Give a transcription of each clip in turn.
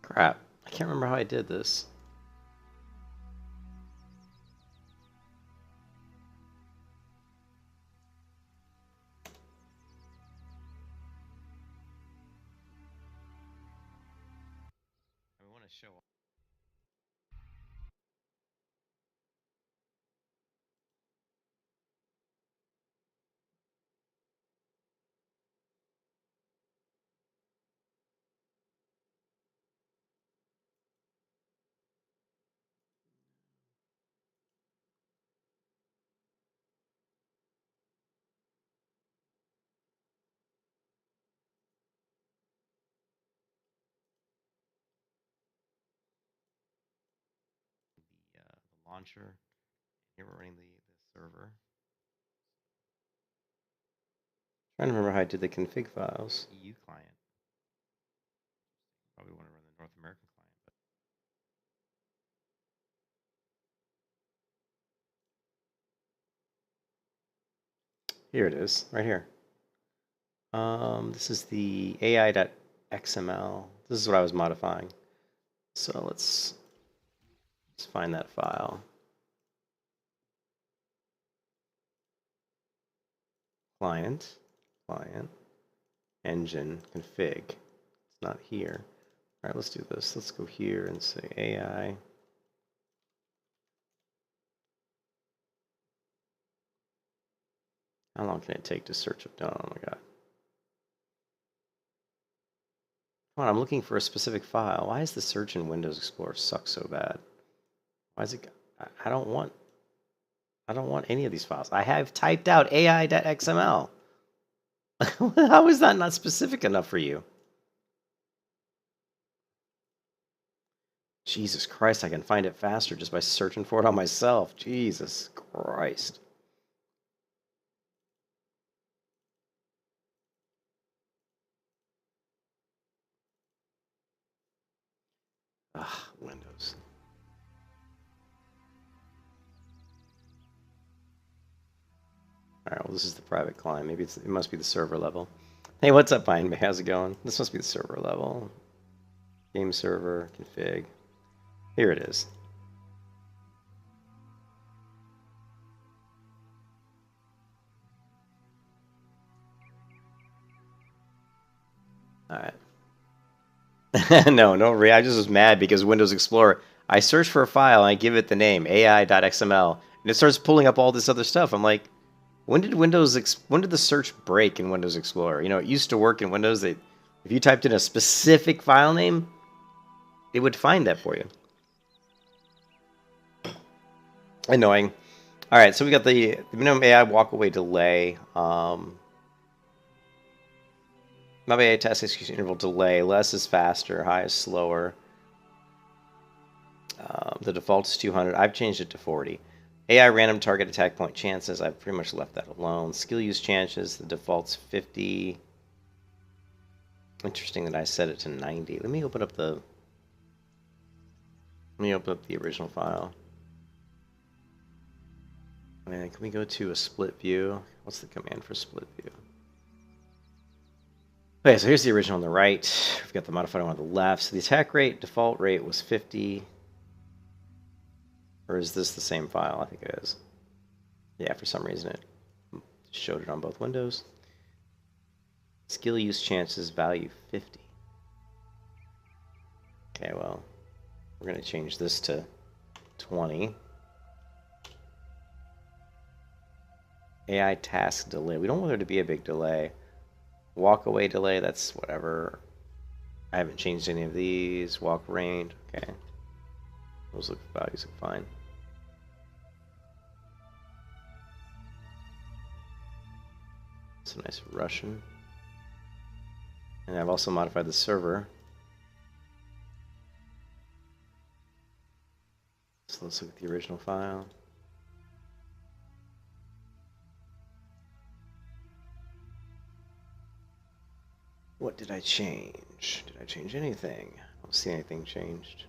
Crap. I can't remember how I did this. I want to show off. The launcher. Here we're running the server. Trying to remember how I did the config files. EU client. Probably want to run the North American client. But here it is, right here. This is the AI.xml. This is what I was modifying. So let's find that file. Client, engine, config. It's not here. All right, let's do this. Let's go here and say AI. How long can it take to search up? Oh my god. Come on, I'm looking for a specific file. Why is the search in Windows Explorer suck so bad? Why is it? I don't want any of these files. I have typed out AI.xml. How is that not specific enough for you? Jesus Christ, I can find it faster just by searching for it on myself. Jesus Christ. Ah, Windows. All right, well, this is the private client. Maybe it must be the server level. Hey, what's up, Pine? How's it going? This must be the server level. Game server, config. Here it is. All right. no, I just was mad because Windows Explorer, I search for a file and I give it the name AI.xml, and it starts pulling up all this other stuff. I'm like, when did the search break in Windows Explorer? You know, it used to work in Windows that if you typed in a specific file name, it would find that for you. Annoying. All right, so we got the minimum AI walk-away delay. Minimum AI task execution interval delay. Less is faster, high is slower. The default is 200. I've changed it to 40. AI random target attack point chances. I've pretty much left that alone. Skill use chances. The default's 50. Interesting that I set it to 90. Let me open up the original file. And can we go to a split view? What's the command for split view? Okay, so here's the original on the right. We've got the modified one on the left. So the attack rate, default rate was 50. Or is this the same file? I think it is. Yeah, for some reason it showed it on both windows. Skill use chances, value 50. Okay, well, we're going to change this to 20. AI task delay. We don't want there to be a big delay. Walk away delay, that's whatever. I haven't changed any of these. Walk range, okay. Those values look fine. It's a nice Russian. And I've also modified the server. So let's look at the original file. What did I change? Did I change anything? I don't see anything changed.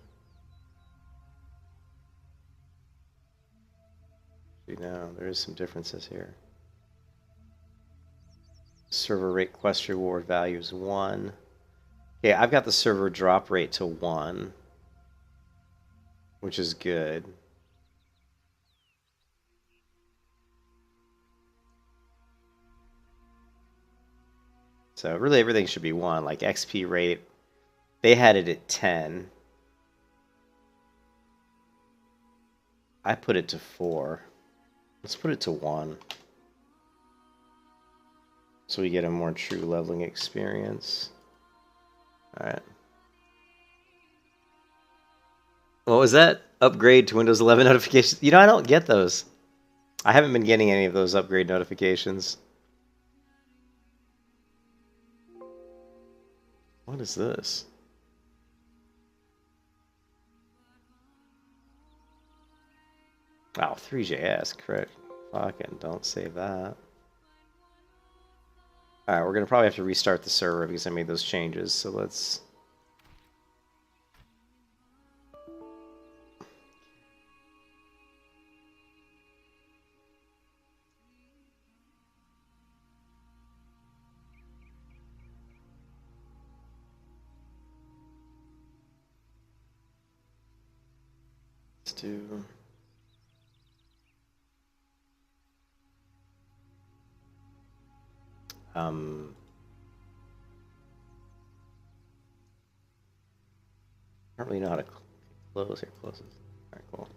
See, now there is some differences here. Server rate quest reward value is 1. Okay, I've got the server drop rate to 1, which is good. So really everything should be 1, like XP rate. They had it at 10. I put it to 4. Let's put it to 1. So we get a more true leveling experience. Alright. What was that? Upgrade to Windows 11 notifications. You know, I don't get those. I haven't been getting any of those upgrade notifications. What is this? Oh, 3JS, correct. Fucking don't save that. Alright, we're going to probably have to restart the server because I made those changes, so let's... Let's do... I don't really know how to close here. Closes. Alright, cool.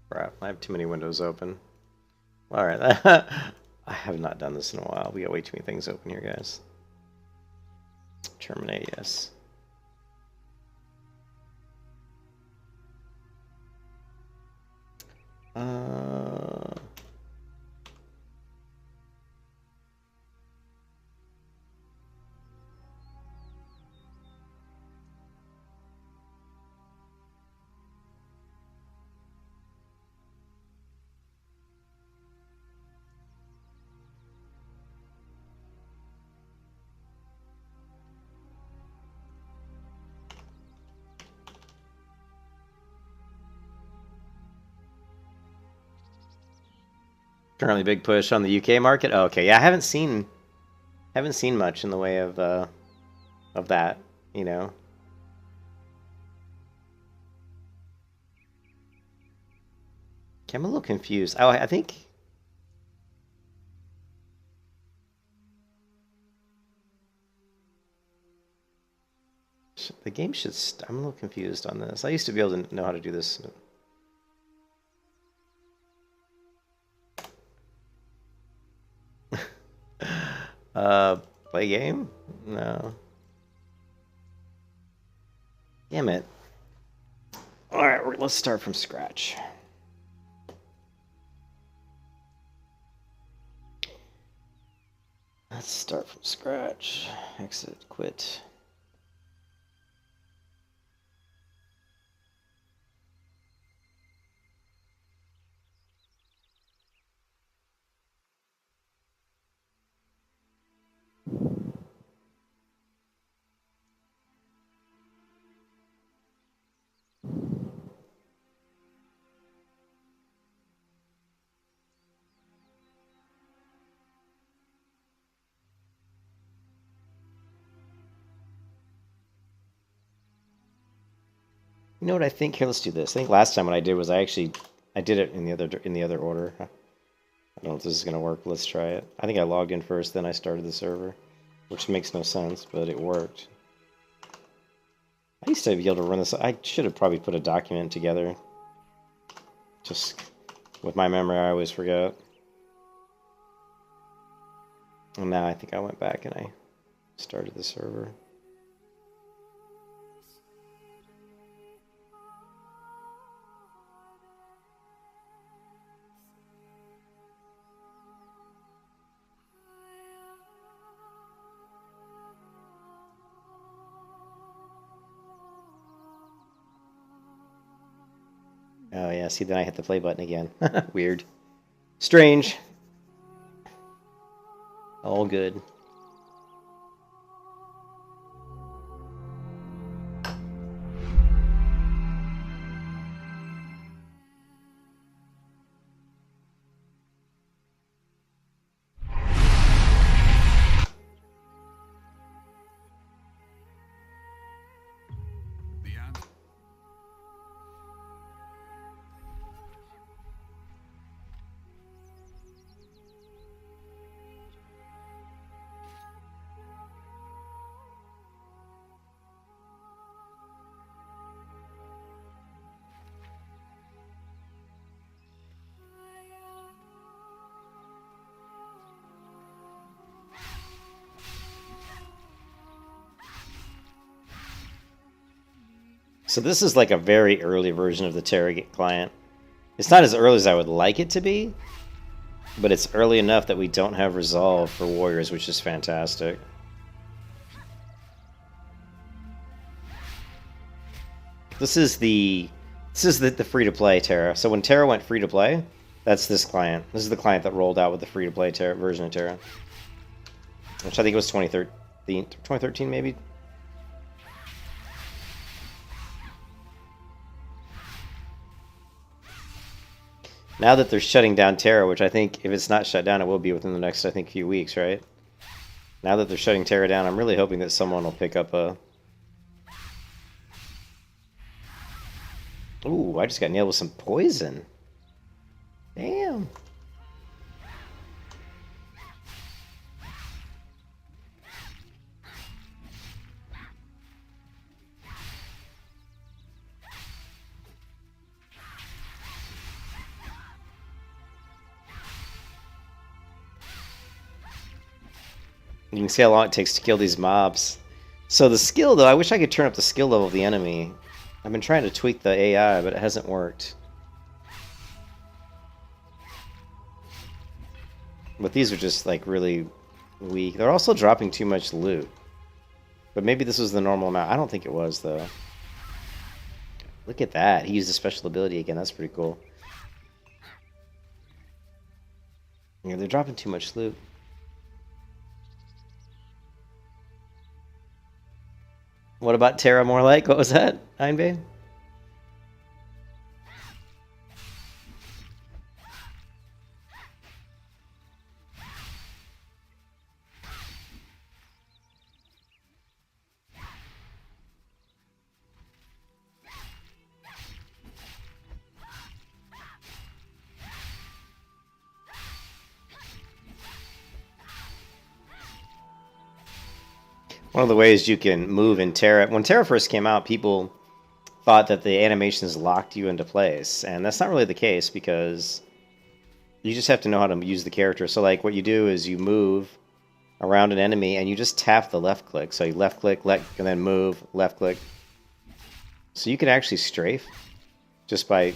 Crap, I have too many windows open. Alright, I have not done this in a while. We got way too many things open here, guys. Terminate, yes. Currently big push on the UK market. Oh, okay, yeah, I haven't seen much in the way of that, you know. Okay, I'm a little confused. Oh, I think the game should... I'm a little confused on this. I used to be able to know how to do this. Play game? No. Damn it. Alright, let's start from scratch. Let's start from scratch. Exit, quit. You know what I think? Here, let's do this. I think last time what I did was I did it in the other order. I don't know if this is gonna work. Let's try it. I think I logged in first, then I started the server, which makes no sense, but it worked. I used to be able to run this. I should have probably put a document together. Just with my memory, I always forget. And now I think I went back and I started the server. Oh yeah, see, then I hit the play button again. Weird. Strange. All good. So this is like a very early version of the Tera client. It's not as early as I would like it to be, but it's early enough that we don't have resolve for warriors, which is fantastic. This is the free-to-play Tera. So when Tera went free-to-play, that's this client. This is the client that rolled out with the free-to-play version of Tera, which I think was 2013 maybe. Now that they're shutting down Tera, which I think if it's not shut down, it will be within the next, I think, few weeks, right? Now that they're shutting Tera down, I'm really hoping that someone will pick up a... Ooh, I just got nailed with some poison. Damn. You can see how long it takes to kill these mobs. So the skill, though, I wish I could turn up the skill level of the enemy. I've been trying to tweak the AI, but it hasn't worked. But these are just, like, really weak. They're also dropping too much loot. But maybe this was the normal amount. I don't think it was, though. Look at that. He used a special ability again. That's pretty cool. Yeah, they're dropping too much loot. What about Tera more like? What was that, Einbay? One of the ways you can move in Tera... When Tera first came out, people thought that the animations locked you into place. And that's not really the case, because you just have to know how to use the character. So, like, what you do is you move around an enemy, and you just tap the left click. So you left click, and then move, left click. So you can actually strafe just by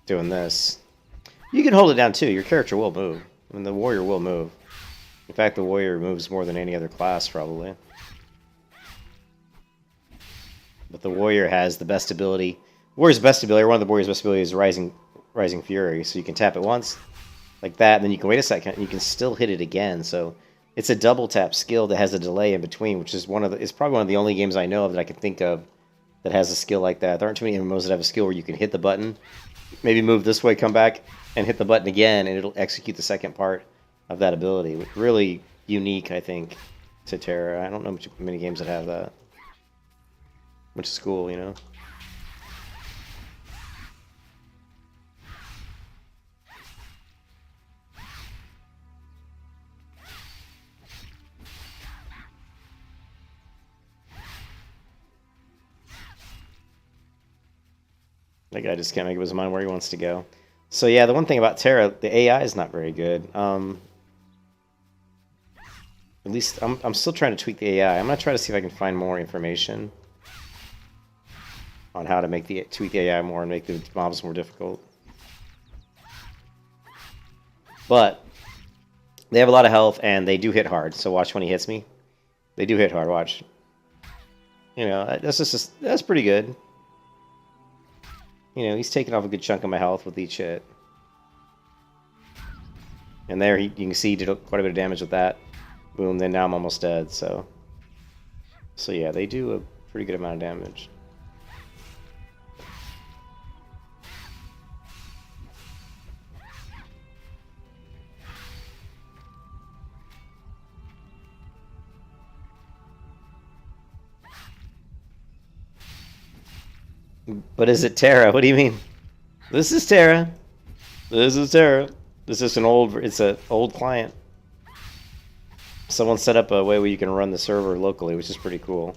doing this. You can hold it down, too. Your character will move. I mean, the warrior will move. In fact, the warrior moves more than any other class, probably. But the warrior has the best ability. Warrior's best ability, one of the warrior's best abilities is Rising Fury. So you can tap it once, like that, and then you can wait a second, and you can still hit it again. So it's a double tap skill that has a delay in between, which is it's probably one of the only games I know of that I can think of that has a skill like that. There aren't too many MMOs that have a skill where you can hit the button, maybe move this way, come back, and hit the button again, and it'll execute the second part of that ability. Really unique, I think, to Tera. I don't know many games that have that. Which is cool, you know? That guy just can't make up his mind where he wants to go. So yeah, the one thing about Tera, the AI is not very good. At least I'm still trying to tweak the AI. I'm gonna try to see if I can find more information on how to tweak the AI more and make the mobs more difficult. But they have a lot of health and they do hit hard. So watch when he hits me. They do hit hard. Watch. You know, that's pretty good. You know, he's taking off a good chunk of my health with each hit. And there, you can see he did quite a bit of damage with that. Boom, then now I'm almost dead, so... So yeah, they do a pretty good amount of damage. But is it Tera? What do you mean? This is Tera. This is Tera. This is an old... It's an old client. Someone set up a way where you can run the server locally, which is pretty cool.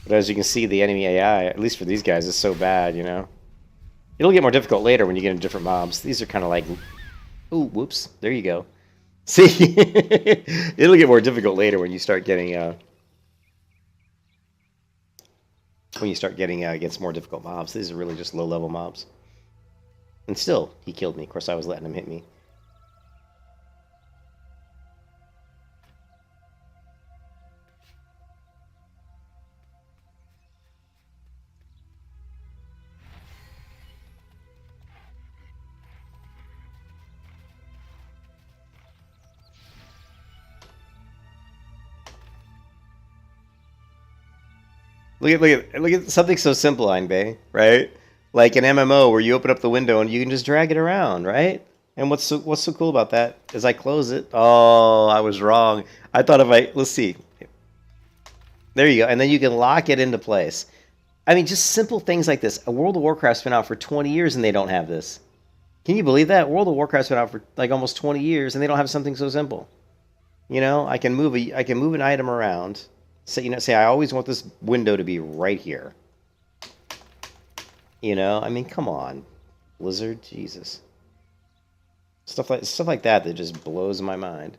But as you can see, the enemy AI, at least for these guys, is so bad, you know? It'll get more difficult later when you get into different mobs. These are kind of like... Ooh, whoops. There you go. See? It'll get more difficult later when you start getting... against more difficult mobs. These are really just low-level mobs. And still, he killed me. Of course, I was letting him hit me. Look at something so simple, Einbei, right? Like an MMO where you open up the window and you can just drag it around, right? And what's so cool about that is I close it. Oh, I was wrong. I thought let's see. There you go. And then you can lock it into place. I mean, just simple things like this. A World of Warcraft's been out for 20 years and they don't have this. Can you believe that? World of Warcraft's been out for like almost 20 years and they don't have something so simple. You know, I can move an item around. Say I always want this window to be right here. You know, I mean, come on, Blizzard, Jesus. Stuff like that just blows my mind.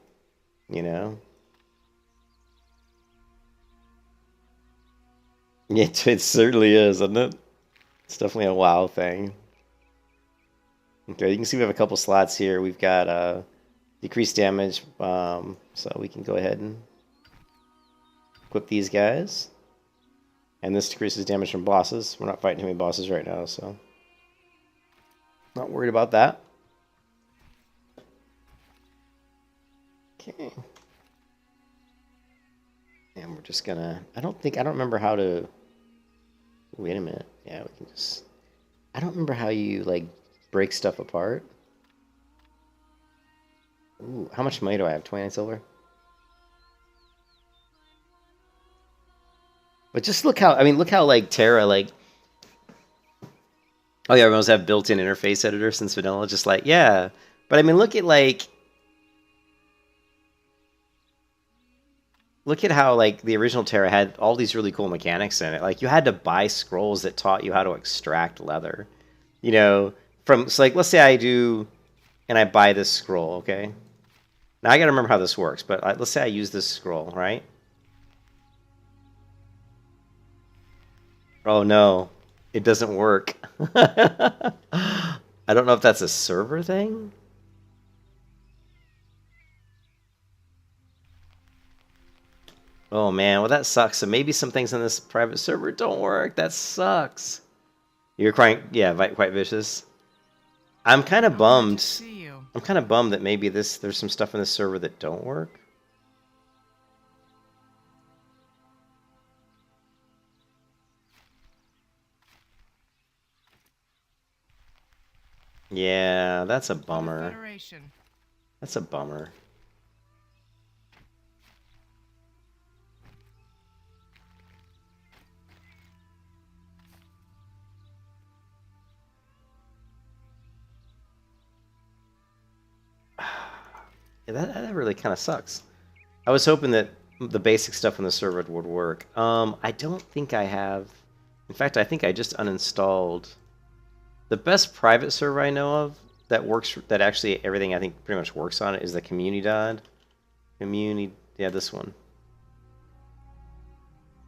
You know. It certainly is, isn't it? It's definitely a WoW thing. Okay, you can see we have a couple slots here. We've got decreased damage, so we can go ahead and equip these guys. And this decreases damage from bosses. We're not fighting too many bosses right now, so not worried about that. Okay. And we're just gonna... I don't remember how to... Wait a minute. Yeah, we can just... I don't remember how you, like, break stuff apart. Ooh, how much money do I have? 29 silver? But just look how like Tera, like, oh yeah, everyone's have built-in interface editor since vanilla, just like, yeah. But I mean, look at how like the original Tera had all these really cool mechanics in it. Like you had to buy scrolls that taught you how to extract leather. You know, so like let's say I buy this scroll, okay? Now I gotta remember how this works, but let's say I use this scroll, right? Oh no, it doesn't work. I don't know if that's a server thing. Oh man, well that sucks. So maybe some things on this private server don't work. That sucks. You're crying, yeah, quite vicious. I'm kind of bummed. I'm kind of bummed that maybe there's some stuff in this server that don't work. Yeah, that's a bummer. That's a bummer. Yeah, that really kind of sucks. I was hoping that the basic stuff on the server would work. I don't think I have. In fact, I think I just uninstalled. The best private server I know of that works, that actually everything I think pretty much works on it, is the Comunidad. Yeah, this one.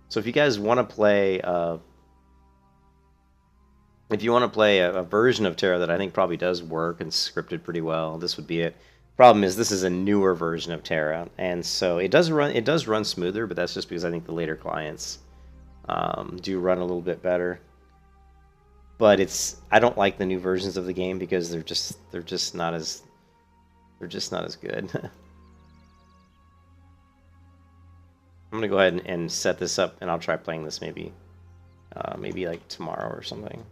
So if you guys want to play, a version of Tera that I think probably does work and scripted pretty well, this would be it. Problem is, this is a newer version of Tera, and so it does run smoother, but that's just because I think the later clients do run a little bit better. But I don't like the new versions of the game because they're just not as good. I'm gonna go ahead and set this up, and I'll try playing this maybe like tomorrow or something.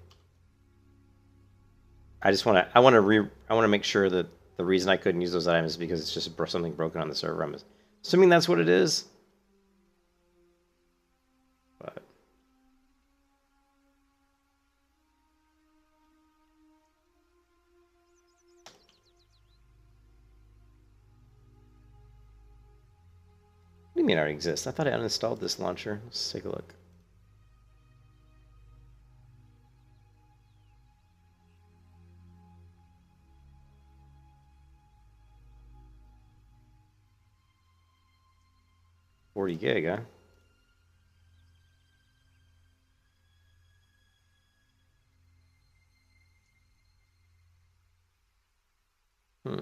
I want to make sure that the reason I couldn't use those items is because it's just something broken on the server. I'm assuming that's what it is. But what do you mean it already exists? I thought I uninstalled this launcher. Let's take a look. $40 gig, huh? Hmm.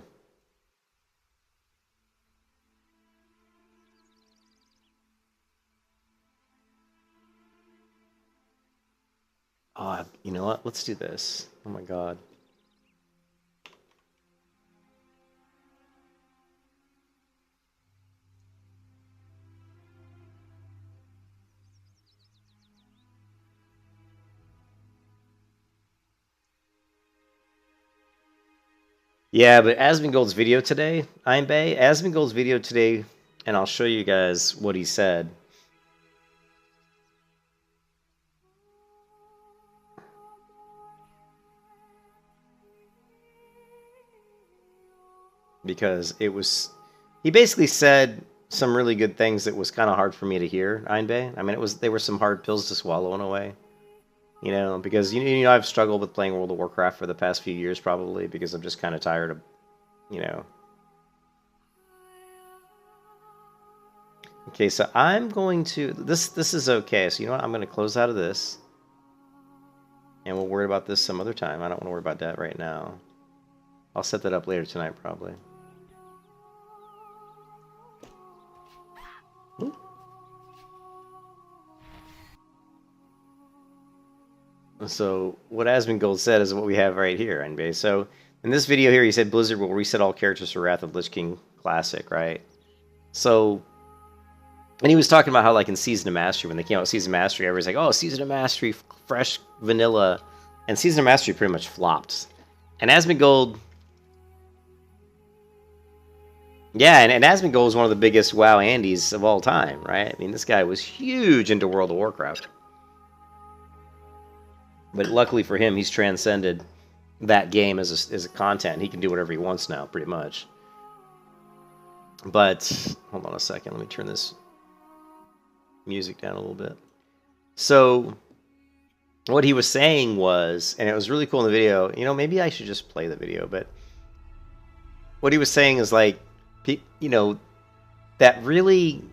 Oh, you know what? Let's do this. Oh my god. Yeah, but Asmongold's video today, Asmongold's video today, and I'll show you guys what he said. Because he basically said some really good things that was kind of hard for me to hear, Einbei. I mean, they were some hard pills to swallow in a way. You know, because you know I've struggled with playing World of Warcraft for the past few years, probably because I'm just kind of tired of, you know. Okay, so I'm going to this is okay. So you know what? I'm going to close out of this, and we'll worry about this some other time. I don't want to worry about that right now. I'll set that up later tonight, probably. Ooh. So what Asmongold said is what we have right here, Einbei. So in this video here, he said Blizzard will reset all characters for Wrath of Lich King Classic, right? So, and he was talking about how, like, in Season of Mastery, when they came out with Season of Mastery, everybody's like, oh, Season of Mastery, fresh vanilla. And Season of Mastery pretty much flopped. And Asmongold... Yeah, and Asmongold is one of the biggest WoW Andes of all time, right? I mean, this guy was huge into World of Warcraft. But luckily for him, he's transcended that game as a content. He can do whatever he wants now, pretty much. But, hold on a second. Let me turn this music down a little bit. So, what he was saying was, and it was really cool in the video, you know, maybe I should just play the video, but what he was saying is, like, you know, that really,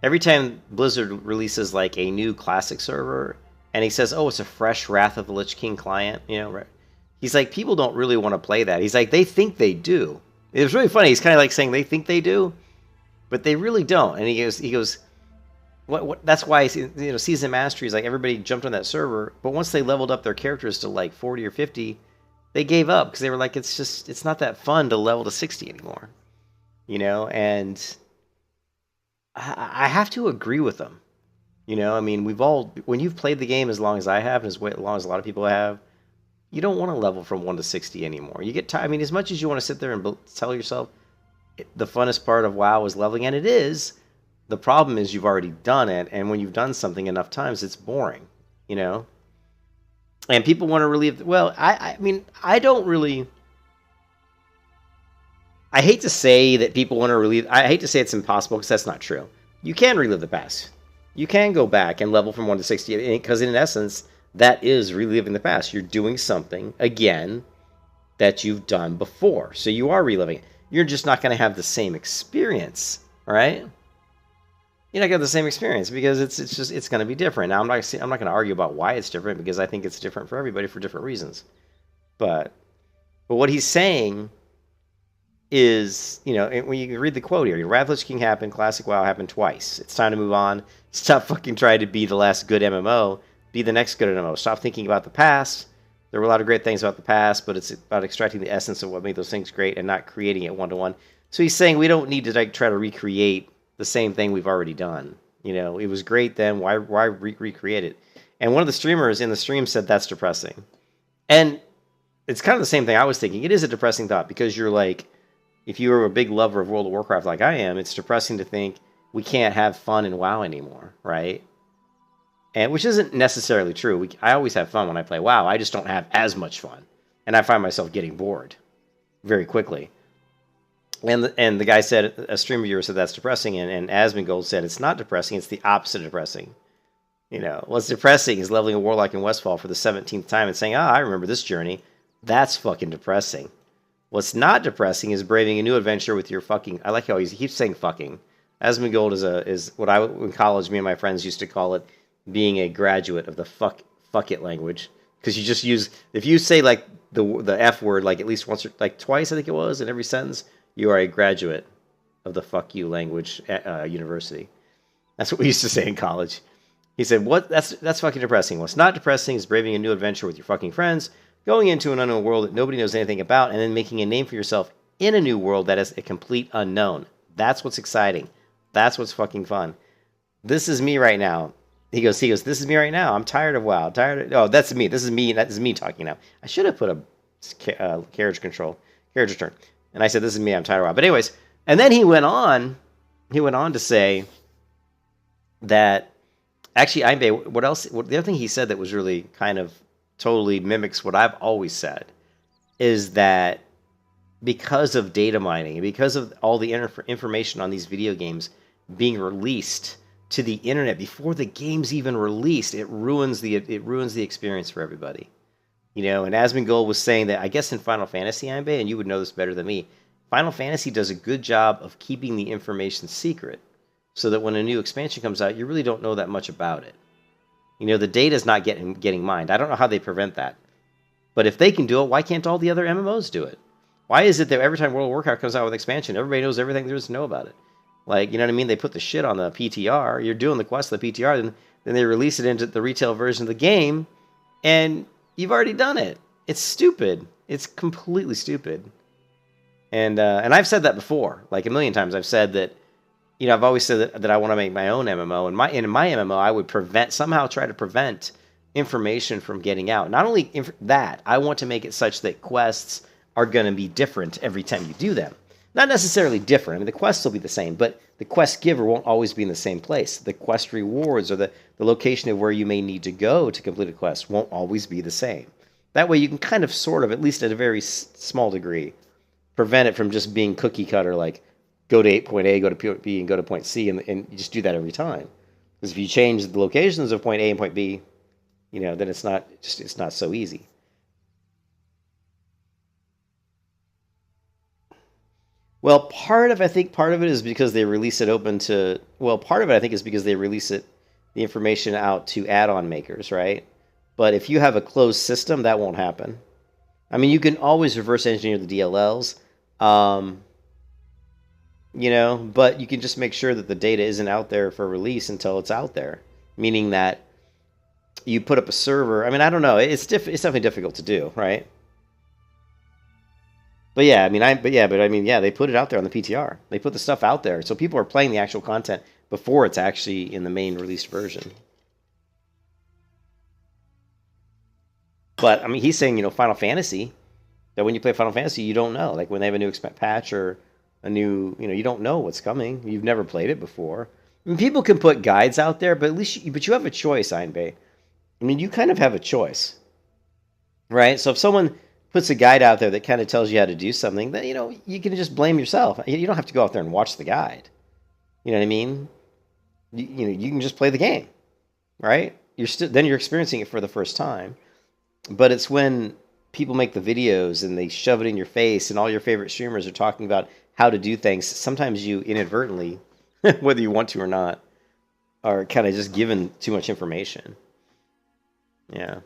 every time Blizzard releases, like, a new classic server, and he says, oh, it's a fresh Wrath of the Lich King client, you know, right? He's like, people don't really want to play that. He's like, they think they do. It was really funny. He's kind of like saying they think they do, but they really don't. And he goes, what? That's why, you know, Season Mastery is like everybody jumped on that server, but once they leveled up their characters to like 40 or 50, they gave up because they were like, it's not that fun to level to 60 anymore, you know. And I have to agree with them. You know, I mean, when you've played the game as long as I have, and as long as a lot of people have, you don't want to level from 1 to 60 anymore. You get tired. I mean, as much as you want to sit there and tell yourself the funnest part of WoW is leveling, and it is, the problem is you've already done it, and when you've done something enough times, it's boring, you know? And people want to relieve... Well, I mean, I don't really... I hate to say that people want to relieve... I hate to say it's impossible, because that's not true. You can relive the past. You can go back and level from 1 to 60, because in essence, that is reliving the past. You're doing something, again, that you've done before. So you are reliving it. You're just not going to have the same experience, right? You're not going to have the same experience because it's going to be different. Now, I'm not going to argue about why it's different because I think it's different for everybody for different reasons. But what he's saying is, you know, when you read the quote here, Wrath of Lich King happened, Classic WoW happened twice. It's time to move on. Stop fucking trying to be the last good MMO. Be the next good MMO. Stop thinking about the past. There were a lot of great things about the past, but it's about extracting the essence of what made those things great and not creating it one-to-one. So he's saying we don't need to like try to recreate the same thing we've already done. You know, it was great then. Why recreate it? And one of the streamers in the stream said that's depressing. And it's kind of the same thing I was thinking. It is a depressing thought because you're like, if you were a big lover of World of Warcraft like I am, it's depressing to think we can't have fun in WoW anymore, right? And which isn't necessarily true. I always have fun when I play WoW. I just don't have as much fun, and I find myself getting bored very quickly. And the guy said, a stream viewer said that's depressing, and Asmongold said it's not depressing. It's the opposite of depressing. You know, what's depressing is leveling a warlock in Westfall for the 17th time and saying, I remember this journey. That's fucking depressing. What's not depressing is braving a new adventure with your fucking... I like how he keeps saying fucking. Asmongold is what I, in college, me and my friends used to call it being a graduate of the fuck it language. Because you just use... If you say, like, the F word, like, at least once or... Like, twice, I think it was, in every sentence, you are a graduate of the fuck you language at university. That's what we used to say in college. He said, "What? That's fucking depressing. What's not depressing is braving a new adventure with your fucking friends, going into an unknown world that nobody knows anything about, and then making a name for yourself in a new world that is a complete unknown. That's what's exciting. That's what's fucking fun. This is me right now." He goes, this is me right now. I'm tired of WoW. That's me. This is me talking now. I should have put a carriage return. And I said, this is me. I'm tired of WoW. But anyways, and then he went on to say that, actually, what else? The other thing he said that was really kind of totally mimics what I've always said is that because of data mining, because of all the information on these video games being released to the internet before the game's even released, it ruins the experience for everybody. You know, and Asmongold was saying that, I guess in Final Fantasy, Anbe, and you would know this better than me, Final Fantasy does a good job of keeping the information secret, so that when a new expansion comes out, you really don't know that much about it. You know, the data's not getting mined. I don't know how they prevent that. But if they can do it, why can't all the other MMOs do it? Why is it that every time World of Warcraft comes out with expansion, everybody knows everything there is to know about it? Like, you know what I mean? They put the shit on the PTR. You're doing the quest of the PTR, then they release it into the retail version of the game, and you've already done it. It's stupid. It's completely stupid. And I've said that before, like a million times. I've said that, you know, I've always said that I want to make my own MMO. And in my MMO, I would somehow try to prevent information from getting out. Not only that, I want to make it such that quests are going to be different every time you do them. Not necessarily different. I mean, the quests will be the same, but the quest giver won't always be in the same place. The quest rewards or the location of where you may need to go to complete a quest won't always be the same. That way you can kind of sort of, at least at a very small degree, prevent it from just being cookie cutter, like go to point A, go to point B, and go to point C, and you just do that every time. Because if you change the locations of point A and point B, you know, then it's not so easy. Well, I think part of it is because they release it open to... Well, part of it, I think, is because they release the information out to add-on makers, right? But if you have a closed system, that won't happen. I mean, you can always reverse engineer the DLLs, you know, but you can just make sure that the data isn't out there for release until it's out there. Meaning that you put up a server... I mean, I don't know. It's definitely difficult to do, right? But yeah, they put it out there on the PTR. They put the stuff out there, so people are playing the actual content before it's actually in the main released version. But I mean, he's saying, you know, Final Fantasy, that when you play Final Fantasy, you don't know. Like when they have a new patch or a new, you know, you don't know what's coming. You've never played it before. I mean, people can put guides out there, but at least you have a choice, Einbay. I mean, you kind of have a choice, right? So if someone puts a guide out there that kind of tells you how to do something, then, you know, you can just blame yourself. You don't have to go out there and watch the guide. You know what I mean? You know, you can just play the game, right? Then you're experiencing it for the first time. But it's when people make the videos and they shove it in your face and all your favorite streamers are talking about how to do things. Sometimes you inadvertently, whether you want to or not, are kind of just given too much information. Yeah.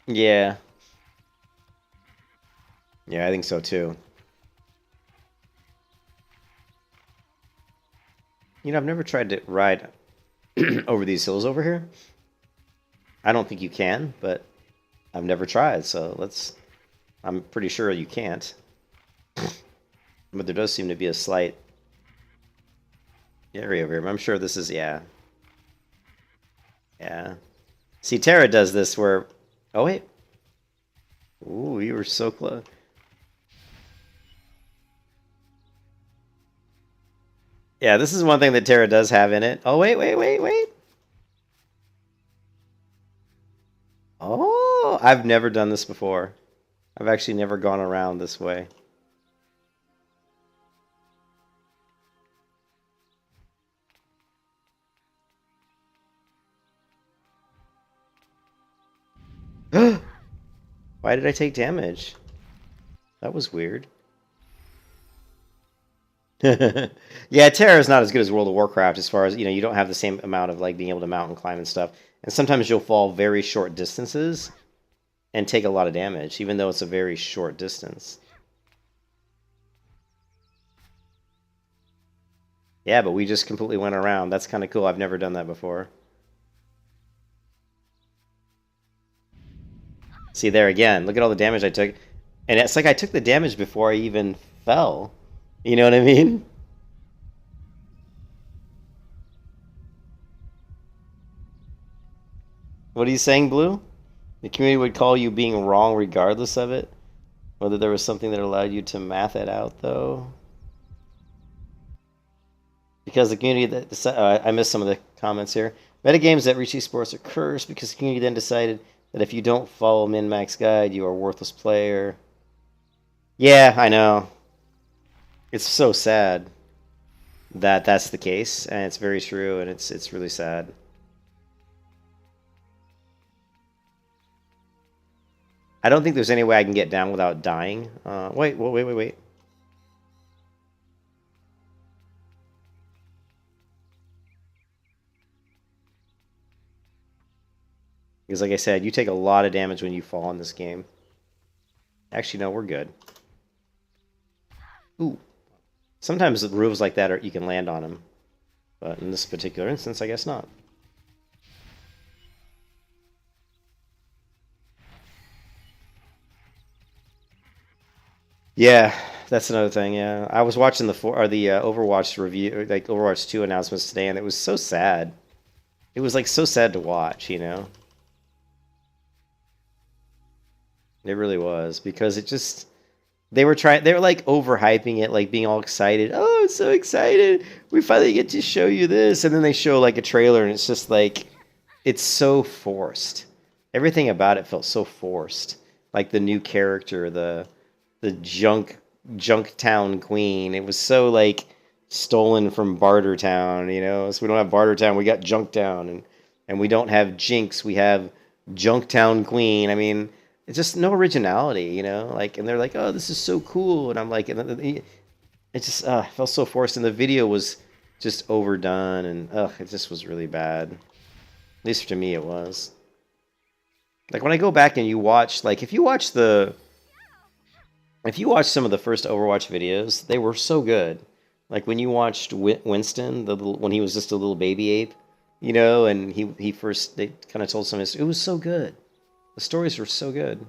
Yeah. Yeah, I think so too. You know, I've never tried to ride over these hills over here. I don't think you can, but I've never tried, so let's... I'm pretty sure you can't. But there does seem to be a slight area over here. But I'm sure this is... Yeah. Yeah. See, Tera does this where... Oh, wait. Ooh, you were so close. Yeah, this is one thing that Tera does have in it. Oh, wait, wait, wait, wait. Oh, I've never done this before. I've actually never gone around this way. Why did I take damage? That was weird. Yeah, Terra is not as good as World of Warcraft as far as, you know, you don't have the same amount of like being able to mount and climb and stuff. And sometimes you'll fall very short distances and take a lot of damage, even though it's a very short distance. Yeah, but we just completely went around. That's kind of cool. I've never done that before. See, there again. Look at all the damage I took. And it's like I took the damage before I even fell. You know what I mean? What are you saying, Blue? The community would call you being wrong regardless of it? Whether there was something that allowed you to math it out, though? Because the community that... I missed some of the comments here. Metagames that reach esports are cursed because the community then decided that if you don't follow min-max guide, you are a worthless player. Yeah, I know. It's so sad that that's the case, and it's very true, and it's really sad. I don't think there's any way I can get down without dying. Wait. Because like I said, you take a lot of damage when you fall in this game. Actually, no, we're good. Ooh. Sometimes the roofs like that, you can land on them. But in this particular instance, I guess not. Yeah, that's another thing. Yeah, I was watching the Overwatch review, like Overwatch 2 announcements today, and it was so sad. It was like so sad to watch, you know. It really was because it just they were like overhyping it, like being all excited. Oh, it's so excited! We finally get to show you this, and then they show like a trailer, and it's just like it's so forced. Everything about it felt so forced. Like the new character, the junk town queen. It was so like stolen from Barter Town, you know. So we don't have Barter Town, we got Junk Town, and we don't have Jinx, we have Junk Town Queen. I mean, it's just no originality, you know. Like, and they're like, oh, this is so cool, and I'm like, it just felt so forced, and the video was just overdone, and it just was really bad. At least to me, it was. Like when I go back and you watch, like if you watch some of the first Overwatch videos, they were so good. Like when you watched Winston, when he was just a little baby ape, you know, and they kind of told some history. It was so good. The stories were so good.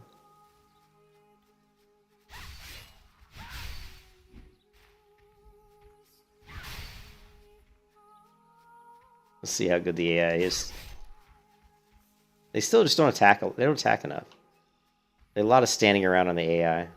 Let's see how good the AI is. They still just don't attack. They don't attack enough. There's a lot of standing around on the AI.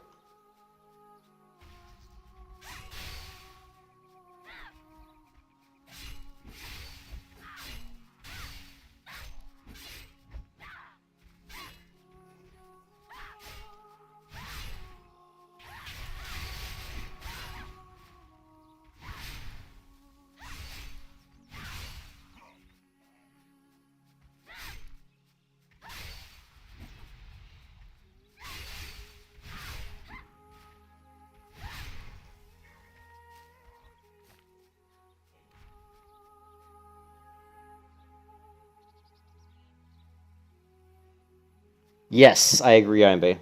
Yes, I agree, Imbe.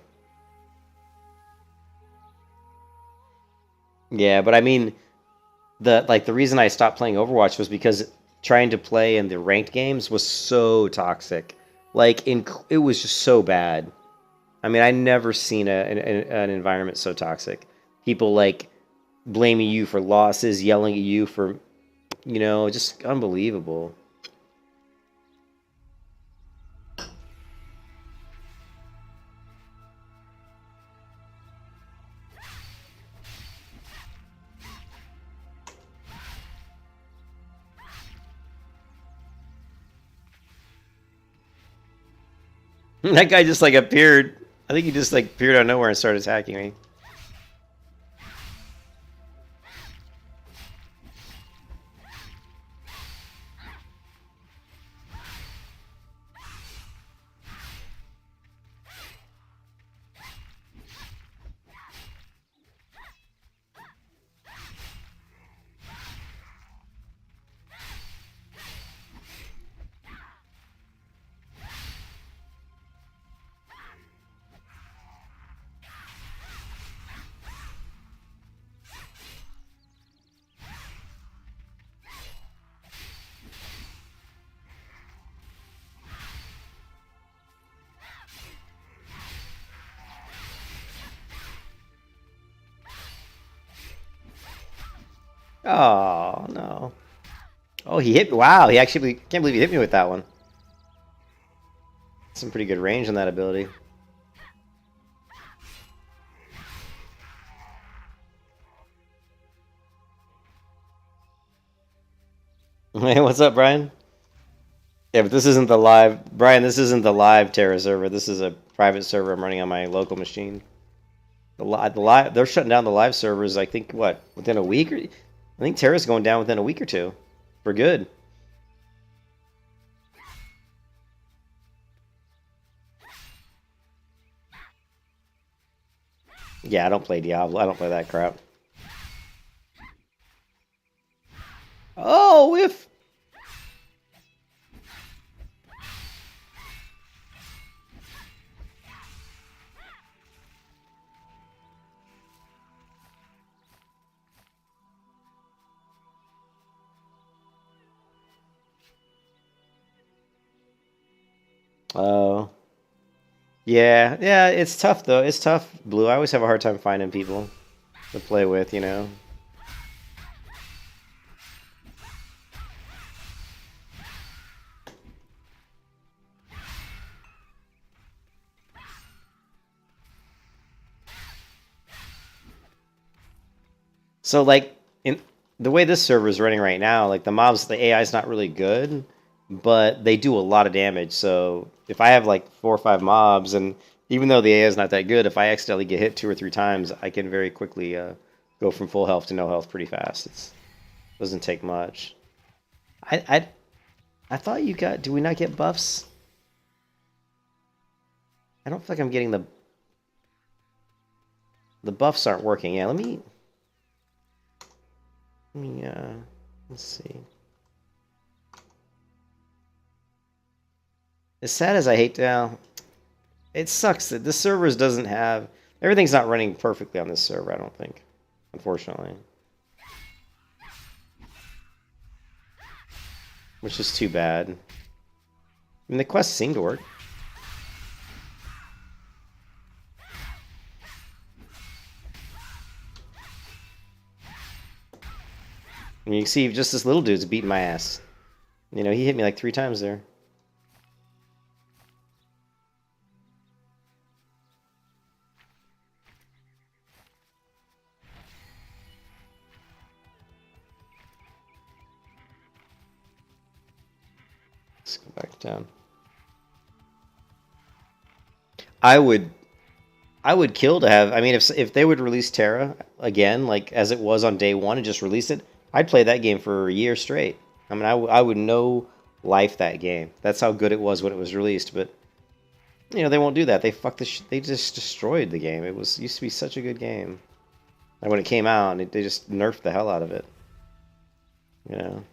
Yeah, but I mean, the reason I stopped playing Overwatch was because trying to play in the ranked games was so toxic. It was just so bad. I mean, I never seen an environment so toxic. People like blaming you for losses, yelling at you for, just unbelievable. That guy just like appeared. I think he just like appeared out of nowhere and started attacking me. Oh no! Oh, he hit me! Wow, he actually can't believe he hit me with that one. Some pretty good range on that ability. Hey, what's up, Brian? Yeah, but this isn't the live, Brian. This isn't the live Tera server. This is a private server I'm running on my local machine. The live, they're shutting down the live servers. I think what within a week, or I think Tera's going down within a week or two, for good. Yeah, I don't play Diablo. I don't play that crap. Oh, if oh. Yeah, yeah, it's tough though. It's tough, Blue. I always have a hard time finding people to play with. So like in the way this server is running right now, like the AI is not really good, but they do a lot of damage. So if I have like 4 or 5 mobs, and even though the AI is not that good, if I accidentally get hit 2 or 3 times, I can very quickly go from full health to no health pretty fast. It doesn't take much. I, I I thought you got. Do we not get buffs? I don't feel like I'm getting the buffs aren't working. Yeah, let me let's see. As sad as I hate to, it sucks that this servers doesn't have everything's not running perfectly on this server. I don't think, unfortunately, which is too bad. I mean, the quests seem to work. And you can see just this little dude's beating my ass. He hit me like 3 times there. Let's go back down. I would I would kill to have. I mean, if they would release Terra again, like as it was on day one, and just release it, I'd play that game for a year straight. I mean, I would know life that game. That's how good it was when it was released. But they won't do that. They just destroyed the game. It used to be such a good game. And when it came out, they just nerfed the hell out of it. You know.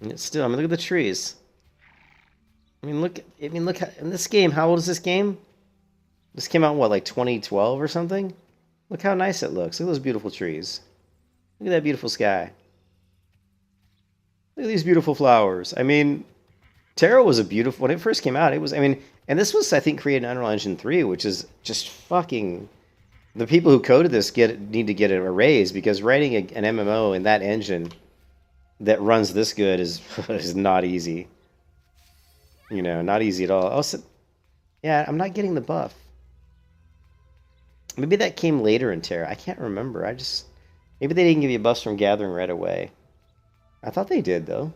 And it's still, I mean, look at the trees. I mean, look in this game. How old is this game? This came out in what, like 2012 or something? Look how nice it looks. Look at those beautiful trees. Look at that beautiful sky. Look at these beautiful flowers. I mean, Tera was a beautiful, when it first came out, it was, I mean, and this was, I think, created in Unreal Engine 3, which is just fucking, the people who coded this need to get a raise, because writing an MMO in that engine that runs this good is not easy. You know, not easy at all. Also, yeah, I'm not getting the buff. Maybe that came later in Tera. I can't remember. Maybe they didn't give you buffs from gathering right away. I thought they did, though.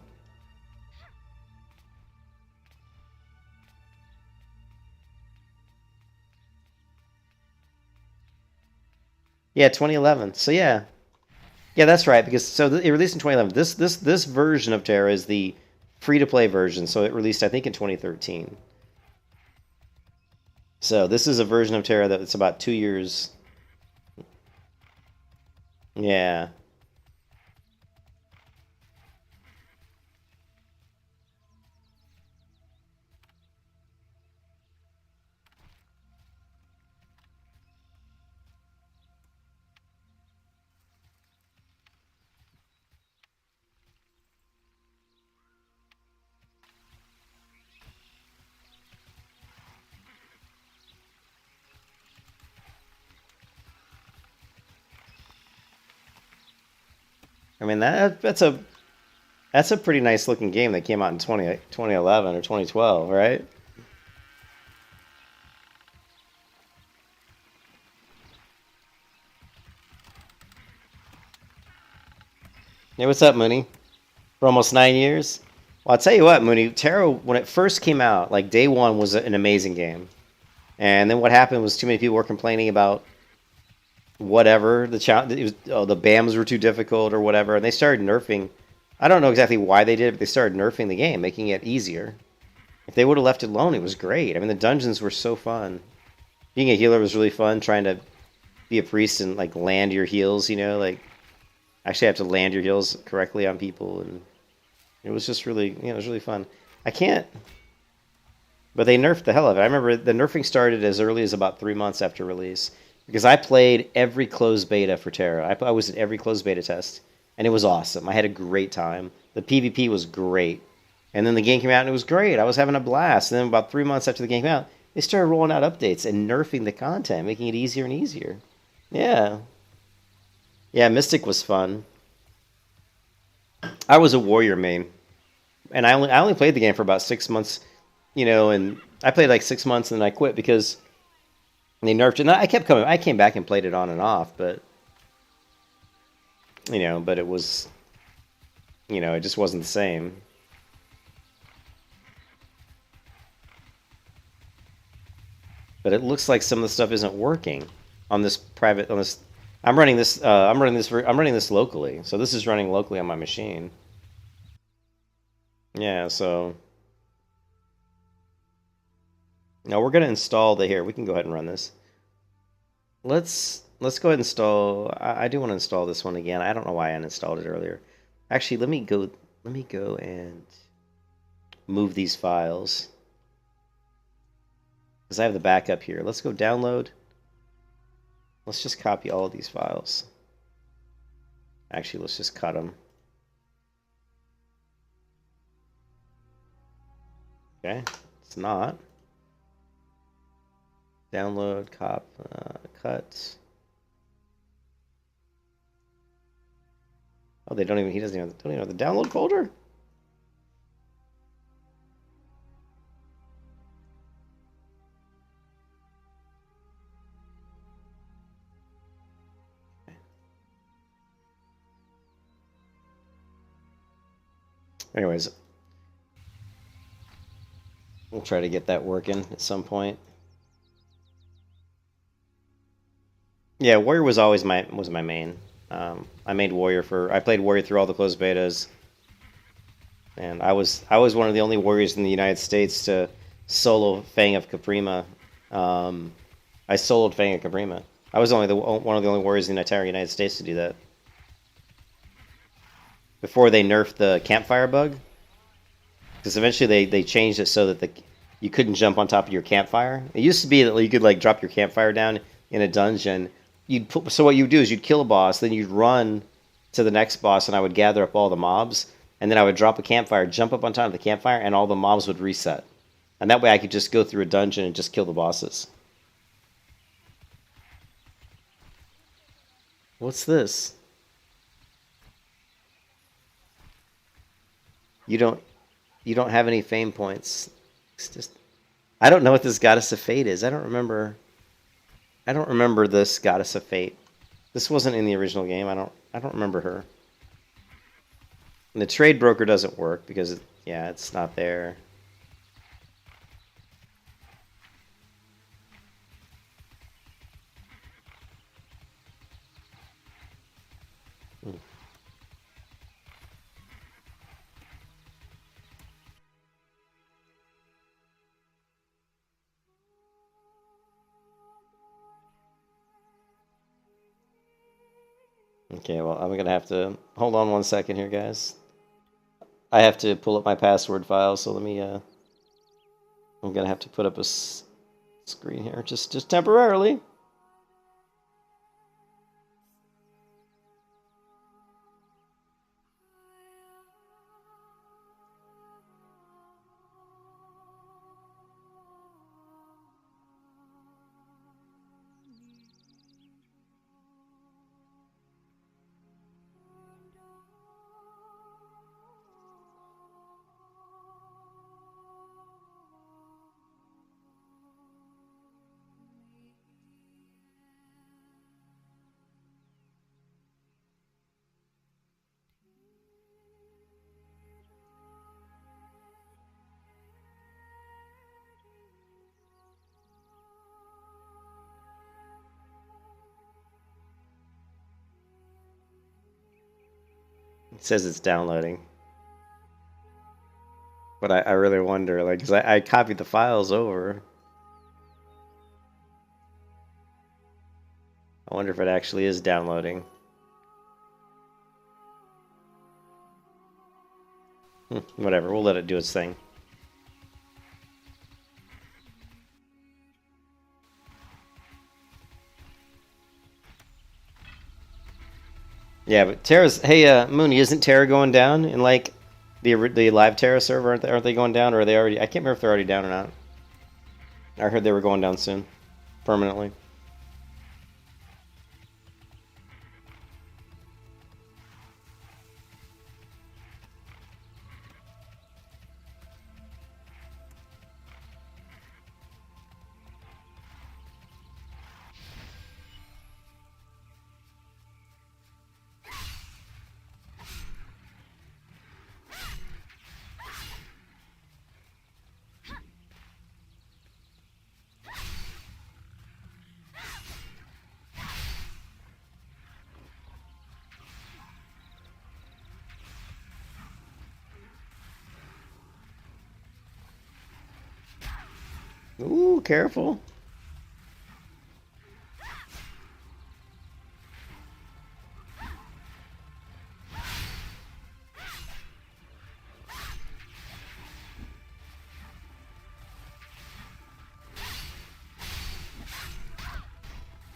Yeah, 2011. So yeah, that's right. Because it released in 2011. This version of Tera is the free-to-play version. So it released, I think, in 2013. So this is a version of Tera that's about 2 years. Yeah. I mean, that's a pretty nice looking game that came out in 2011 or 2012, right? Hey, what's up, Mooney? For almost 9 years? Well, I'll tell you what, Mooney, Tera, when it first came out, like day one was an amazing game. And then what happened was too many people were complaining about whatever, the BAMs were too difficult or whatever, and they started nerfing. I don't know exactly why they did it, but they started nerfing the game, making it easier. If they would have left it alone, it was great. I mean, the dungeons were so fun. Being a healer was really fun, trying to be a priest and like land your heals, you know, like actually have to land your heals correctly on people, and it was just really, it was really fun. I can't, but they nerfed the hell of it. I remember the nerfing started as early as about 3 months after release, because I played every closed beta for Tera. I was at every closed beta test, and it was awesome. I had a great time. The PvP was great, and then the game came out and it was great. I was having a blast. And then about 3 months after the game came out, they started rolling out updates and nerfing the content, making it easier and easier. Yeah. Yeah, Mystic was fun. I was a warrior main, and I only played the game for about 6 months, and I played like 6 months and then I quit because they nerfed it. And I kept coming. I came back and played it on and off, but but it was, it just wasn't the same. But it looks like some of the stuff isn't working on this private. I'm running this. I'm running this locally. So this is running locally on my machine. Yeah. So now we're gonna install here. We can go ahead and run this. Let's go ahead and install. I do want to install this one again. I don't know why I uninstalled it earlier. Actually, let me go and move these files, because I have the backup here. Let's go download. Let's just copy all of these files. Actually, let's just cut them. Okay, it's not. Download, cut. Oh, he doesn't even have the download folder? Anyways, we'll try to get that working at some point. Yeah, Warrior was always my main. I played Warrior through all the closed betas, and I was one of the only Warriors in the United States to solo Fang of Caprima. I soloed Fang of Caprima. I was one of the only Warriors in the entire United States to do that. Before they nerfed the Campfire bug, Because eventually they changed it so that you couldn't jump on top of your campfire. It used to be that you could like drop your campfire down in a dungeon. So what you would do is you'd kill a boss, then you'd run to the next boss, and I would gather up all the mobs, and then I would drop a campfire, jump up on top of the campfire, and all the mobs would reset. And that way I could just go through a dungeon and just kill the bosses. What's this? You don't have any fame points. It's just I don't know what this Goddess of Fate is. I don't remember this Goddess of Fate. This wasn't in the original game. I don't remember her. And the trade broker doesn't work because it's not there. Okay, well, I'm going to have to... Hold on 1 second here, guys. I have to pull up my password file, so let me... I'm going to have to put up a screen here, just temporarily. It says it's downloading. But I really wonder, like, because I copied the files over. I wonder if it actually is downloading. Whatever, we'll let it do its thing. Yeah, but Tera's... Hey, Mooney, isn't Tera going down in, like, the live Tera server? Aren't they going down, or are they already... I can't remember if they're already down or not. I heard they were going down soon. Permanently. Ooh, careful.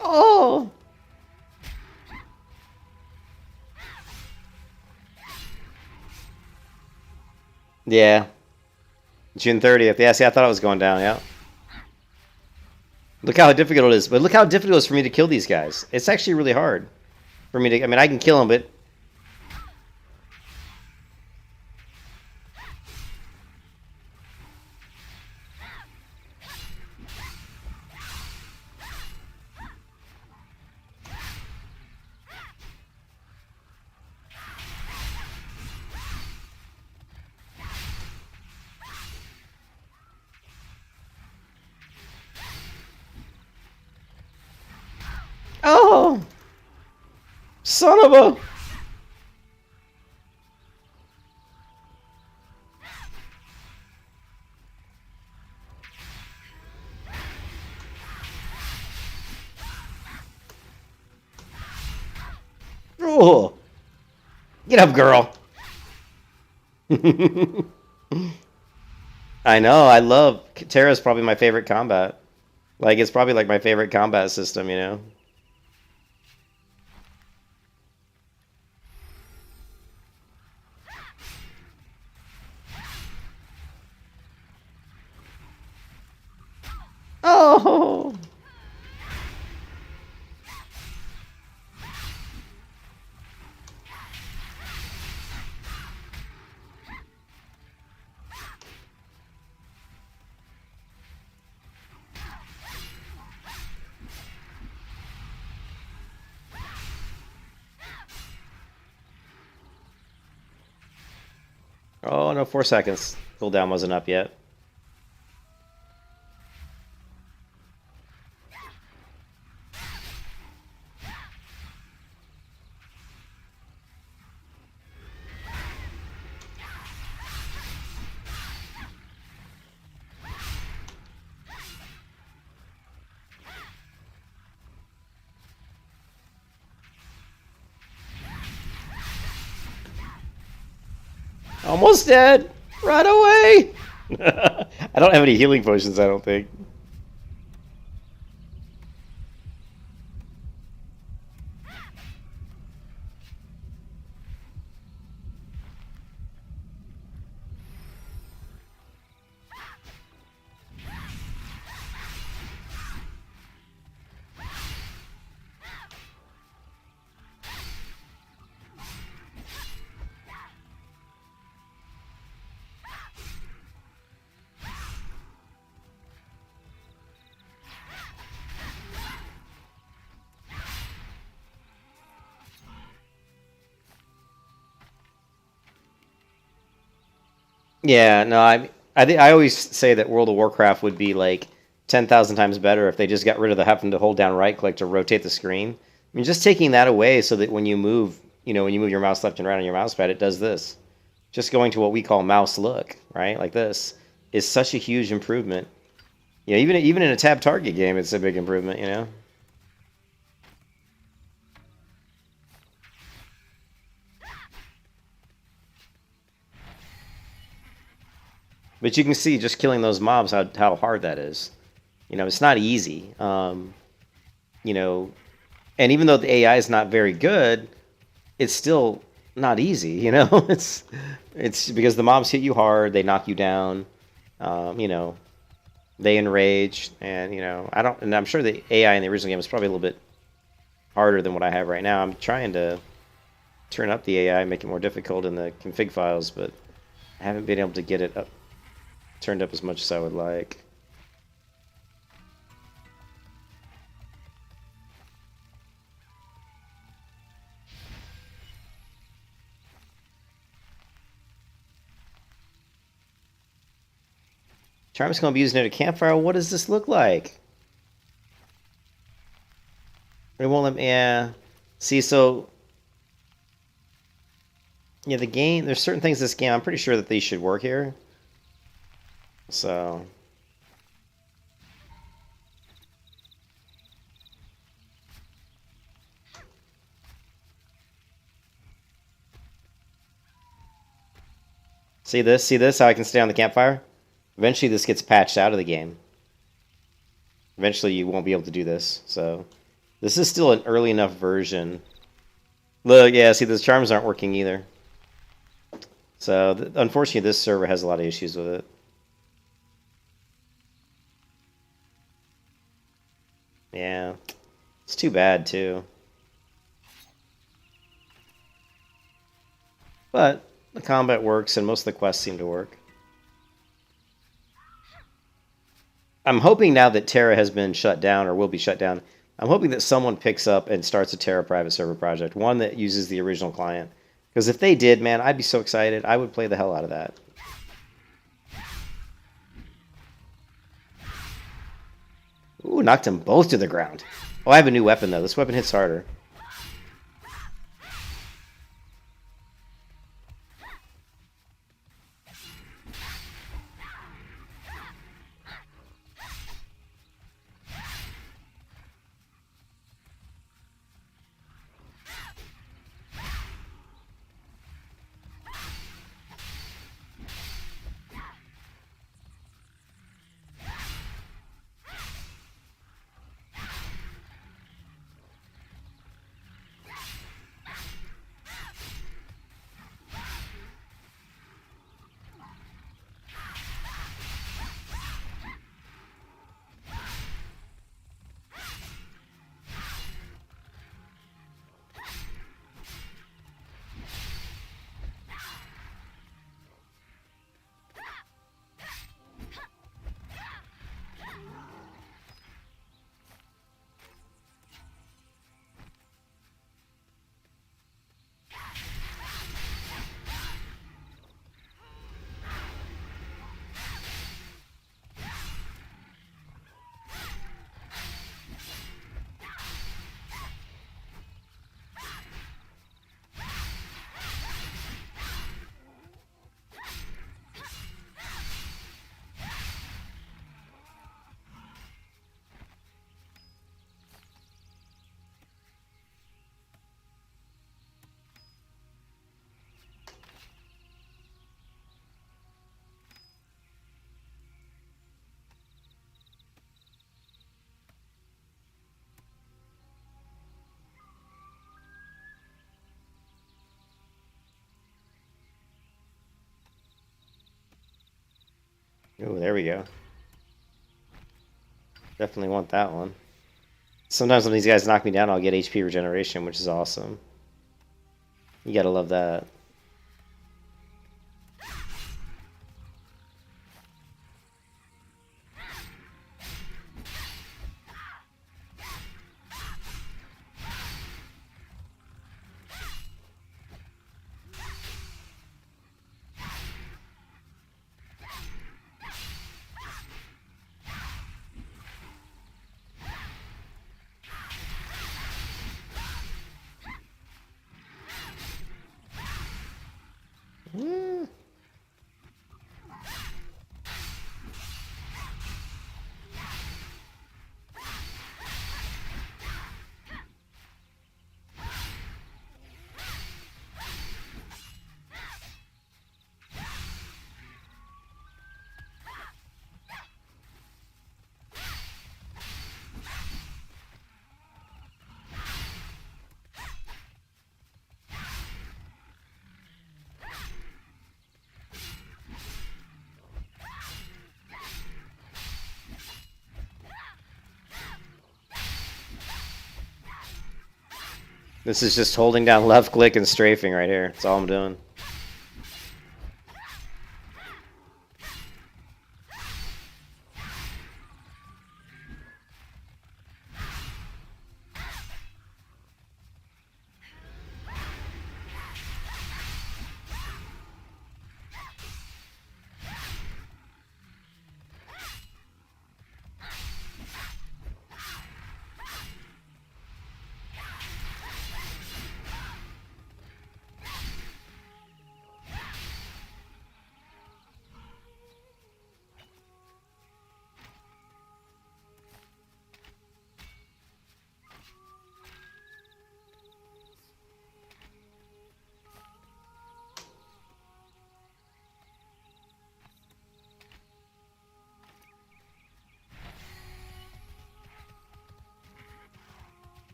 Oh! Yeah. June 30th. Yeah, see, I thought it was going down, yeah. Look how difficult it is. But look how difficult it is for me to kill these guys. It's actually really hard for me to... I mean, I can kill them, but... Oh! Son of a... Oh! Get up, girl! I know. I love Terra is probably my favorite combat. Like it's probably like my favorite combat system. You know. Oh. Oh no, 4 seconds. Cooldown wasn't up yet. Almost dead. Run away. I don't have any healing potions. I don't think. Yeah, no, I think I always say that World of Warcraft would be like 10,000 times better if they just got rid of the having to hold down right click to rotate the screen. I mean, just taking that away so that when you move, when you move your mouse left and right on your mouse pad, it does this. Just going to what we call mouse look, right? Like this is such a huge improvement. Yeah, even in a tab target game, it's a big improvement, you know. But you can see just killing those mobs how hard that is. It's not easy. You know, and even though the AI is not very good, it's still not easy. It's because the mobs hit you hard, they knock you down. You know, they enrage, and and I'm sure the AI in the original game is probably a little bit harder than what I have right now. I'm trying to turn up the AI, make it more difficult in the config files, but I haven't been able to get it turned up as much as I would like. Charm's going to be using it at Campfire. What does this look like? It won't let me... Yeah. See, so... Yeah, the game... There's certain things in this game, I'm pretty sure that these should work here. So... See this? See this? How I can stay on the campfire? Eventually this gets patched out of the game. Eventually you won't be able to do this. So this is still an early enough version. Look, yeah, see, the charms aren't working either. So unfortunately this server has a lot of issues with it. Yeah. It's too bad too. But the combat works and most of the quests seem to work. I'm hoping now that Tera has been shut down or will be shut down, I'm hoping that someone picks up and starts a Tera private server project, one that uses the original client. Because if they did, man, I'd be so excited. I would play the hell out of that. Ooh, knocked them both to the ground. Oh, I have a new weapon, though. This weapon hits harder. Oh, there we go. Definitely want that one. Sometimes when these guys knock me down, I'll get HP regeneration, which is awesome. You gotta love that. This is just holding down left click and strafing right here. That's all I'm doing.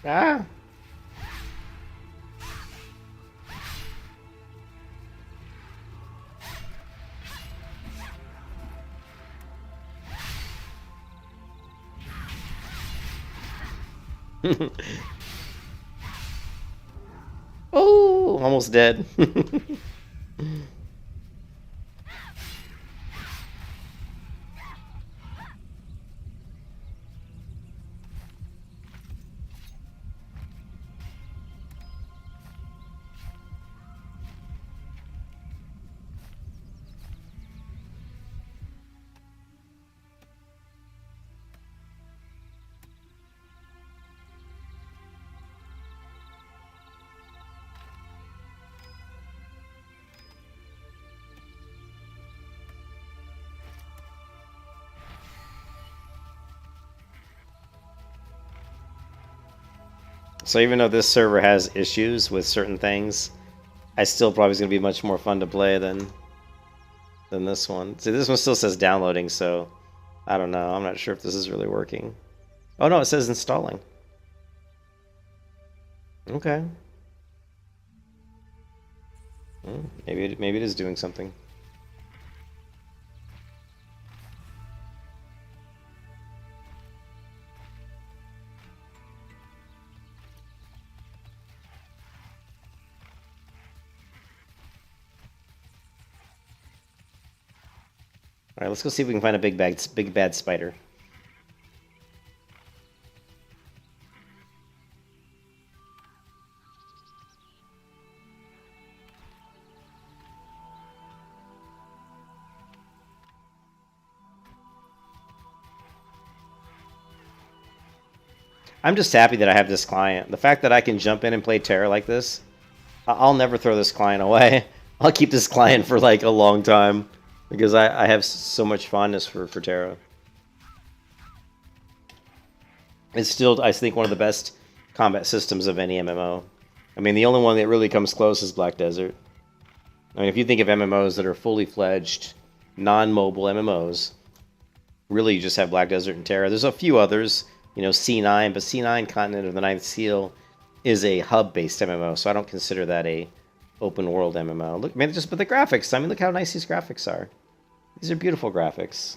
Ah! Oh, almost dead. So even though this server has issues with certain things, I still probably is going to be much more fun to play than this one. See, this one still says downloading, so I don't know. I'm not sure if this is really working. Oh no, it says installing. Okay. Maybe it is doing something. All right, let's go see if we can find a big bad spider. I'm just happy that I have this client. The fact that I can jump in and play Tera like this, I'll never throw this client away. I'll keep this client for like a long time because I have so much fondness for Tera. It's still, I think, one of the best combat systems of any MMO. I mean, the only one that really comes close is Black Desert. I mean, if you think of MMOs that are fully fledged, non-mobile MMOs, really you just have Black Desert and Tera. There's a few others. You know, C9, but C9 Continent of the Ninth Seal is a hub-based MMO, so I don't consider that a open-world MMO. Look, man, but the graphics. I mean, look how nice these graphics are. These are beautiful graphics.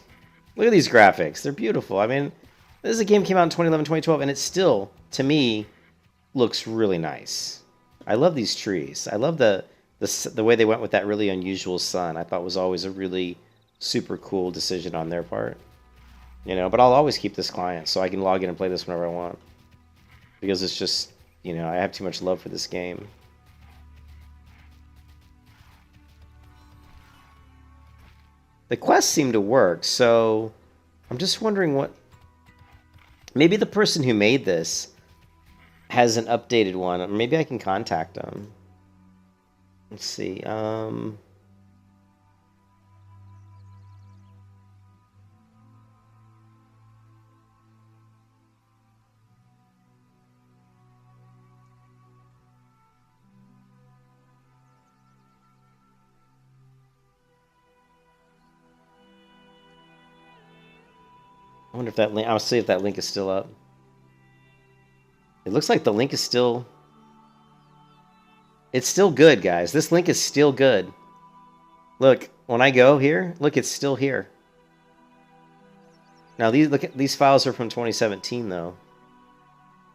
Look at these graphics. They're beautiful. I mean, this is a game came out in 2011, 2012, and it still, to me, looks really nice. I love these trees. I love the way they went with that really unusual sun. I thought was always a really super cool decision on their part. You know, but I'll always keep this client so I can log in and play this whenever I want. Because it's just, you know, I have too much love for this game. The quests seem to work, so I'm just wondering what... Maybe the person who made this has an updated one. Or maybe I can contact them. Let's see. I wonder if that link... I'll see if that link is still up. It looks like the link is still... It's still good, guys. This link is still good. Look, when I go here, look, it's still here. Now, these files are from 2017, though.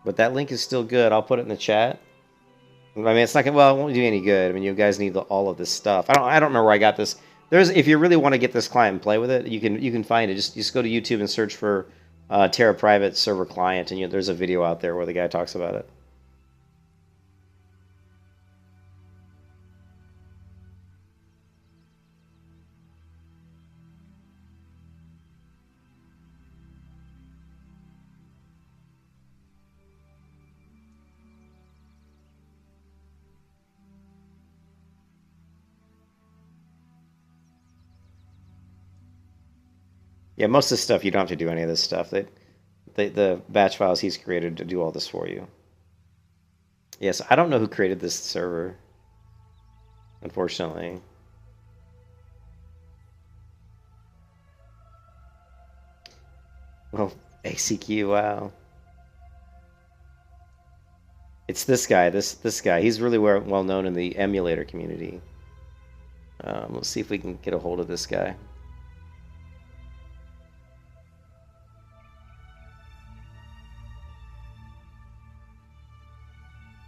But that link is still good. I'll put it in the chat. I mean, it's not gonna... Well, it won't do you any good. I mean, you guys need all of this stuff. I don't remember where I got this... If you really want to get this client and play with it, you can find it. Just go to YouTube and search for Tera private server client, and there's a video out there where the guy talks about it. Yeah, most of this stuff, you don't have to do any of this stuff. The batch files he's created to do all this for you. Yes, I don't know who created this server, unfortunately. Well, ACQ, wow. It's this guy, this guy. He's really well known in the emulator community. Let's see if we can get a hold of this guy.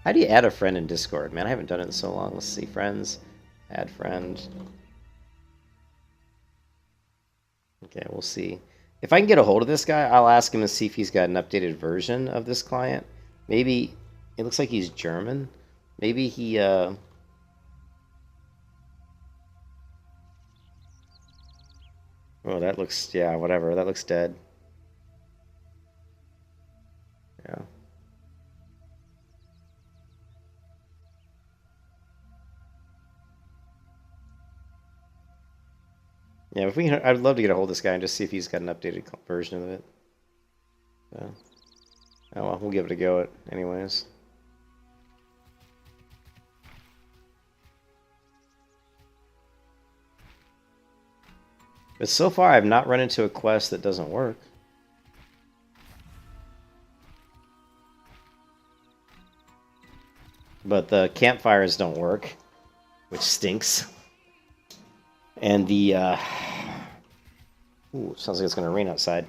How do you add a friend in Discord? Man, I haven't done it in so long. Let's see. Friends. Add friend. Okay, we'll see. If I can get a hold of this guy, I'll ask him to see if he's got an updated version of this client. Maybe... It looks like he's German. Maybe he... Oh, that looks... Yeah, whatever. That looks dead. Yeah. Yeah, if we, I'd love to get a hold of this guy and just see if he's got an updated version of it. So, oh well, we'll give it a go anyways. But so far, I've not run into a quest that doesn't work. But the campfires don't work, which stinks. And the ooh, sounds like it's gonna rain outside.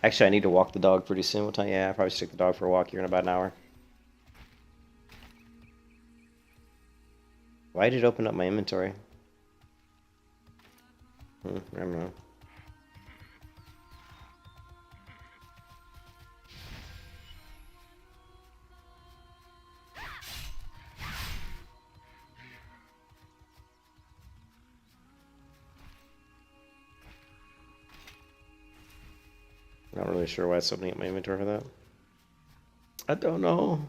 Actually, I need to walk the dog pretty soon. What time? Yeah, I probably should take the dog for a walk here in about an hour. Why did it open up my inventory? I don't know. Not really sure why it's opening up my inventory for that. I don't know.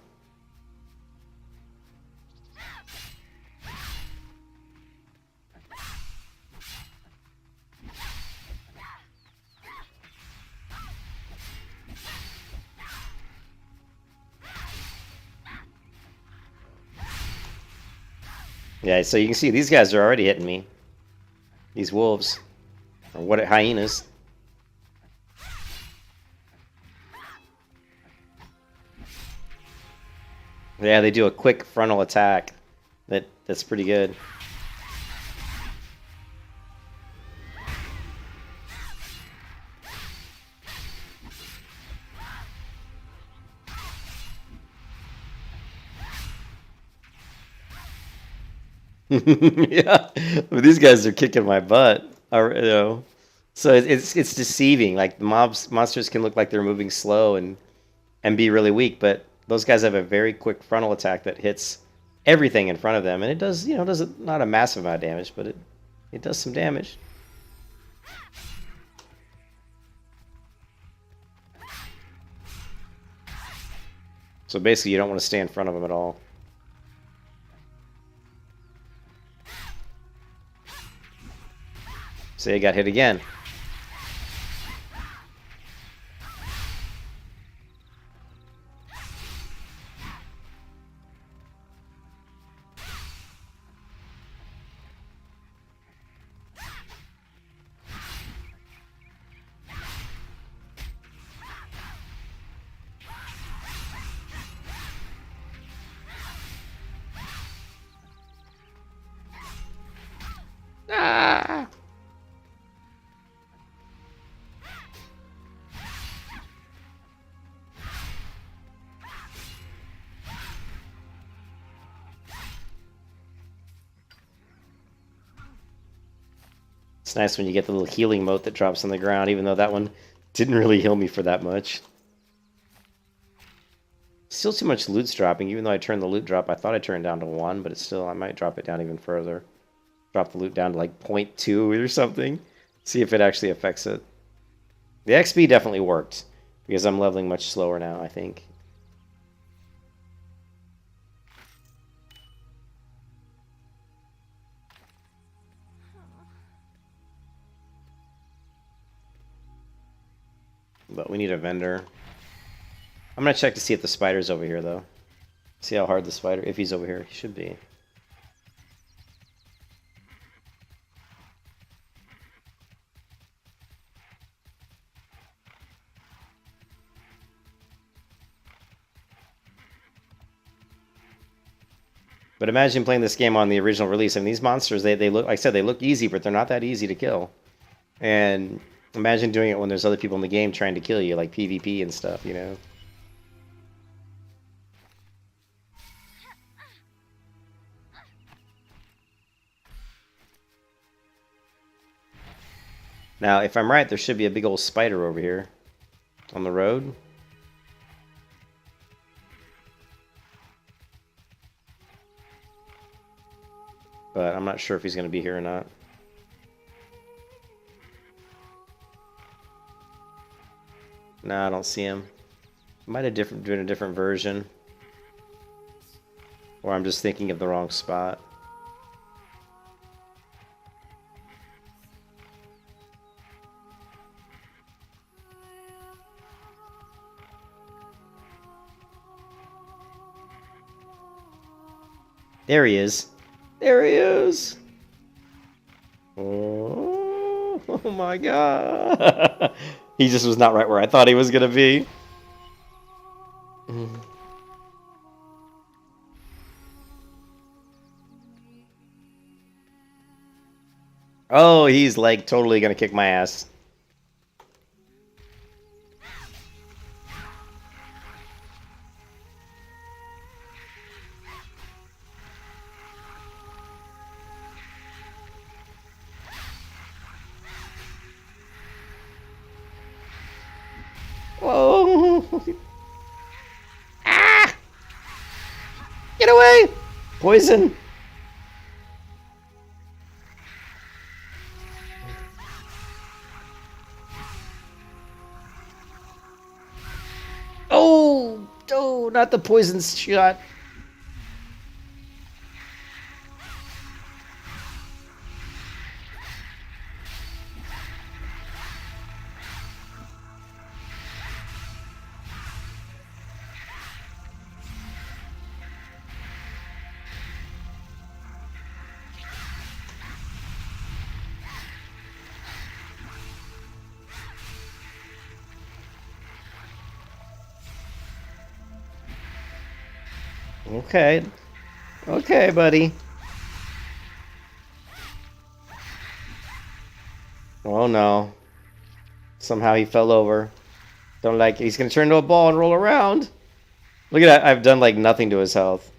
Yeah, so you can see these guys are already hitting me. These wolves. Or what, hyenas. Yeah, they do a quick frontal attack. That's pretty good. Yeah, but these guys are kicking my butt. You know, so it's deceiving. Like the monsters can look like they're moving slow and be really weak, but those guys have a very quick frontal attack that hits everything in front of them, and it does, you know, not a massive amount of damage, but it does some damage. So basically, you don't want to stay in front of them at all. So you got hit again. Ah! It's nice when you get the little healing mote that drops on the ground, even though that one didn't really heal me for that much. Still too much loot's dropping, even though I turned the loot drop. I thought I turned it down to 1, but it's still, I might drop it down even further. Drop the loot down to like 0.2 or something. See if it actually affects it. The XP definitely worked, because I'm leveling much slower now, I think. But we need a vendor. I'm going to check to see if the spider's over here, though. See how hard the spider... If he's over here, he should be. But imagine playing this game on the original release. I mean, these monsters, they look... Like I said, they look easy, but they're not that easy to kill. And imagine doing it when there's other people in the game trying to kill you, like PvP and stuff, you know? Now, if I'm right, there should be a big old spider over here on the road. But I'm not sure if he's going to be here or not. No, I don't see him. Might have doing a different version. Or I'm just thinking of the wrong spot. There he is. There he is. Oh, oh my god. He just was not right where I thought he was going to be. Oh, he's like totally gonna kick my ass. Whoa! Ah! Get away! Poison! Oh! Oh, not the poison shot. Okay. Okay, buddy. Oh no. Somehow he fell over. Don't like it. He's gonna turn into a ball and roll around. Look at that. I've done like nothing to his health.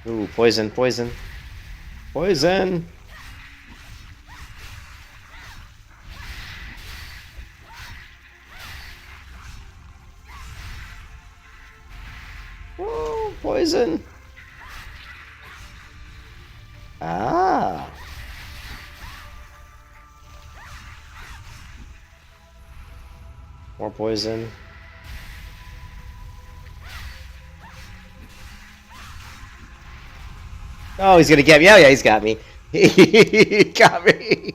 Ooh, poison, poison. Poison! Oh, poison! Ah! More poison. Oh, he's gonna get me. Yeah, he's got me. He got me.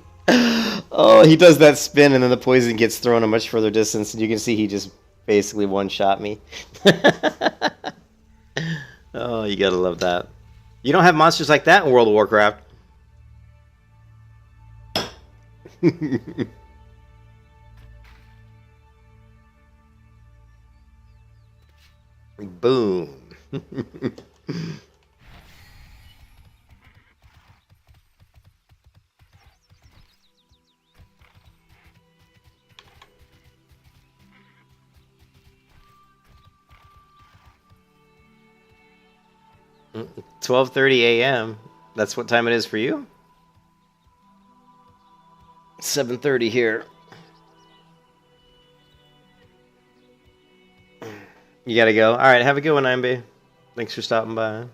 Oh, he does that spin, and then the poison gets thrown a much further distance, and you can see he just basically one-shot me. Oh, you gotta love that. You don't have monsters like that in World of Warcraft. Boom. 12:30 a.m. That's what time it is for you? 7:30 here. You gotta go. All right, have a good one, IMB. Thanks for stopping by.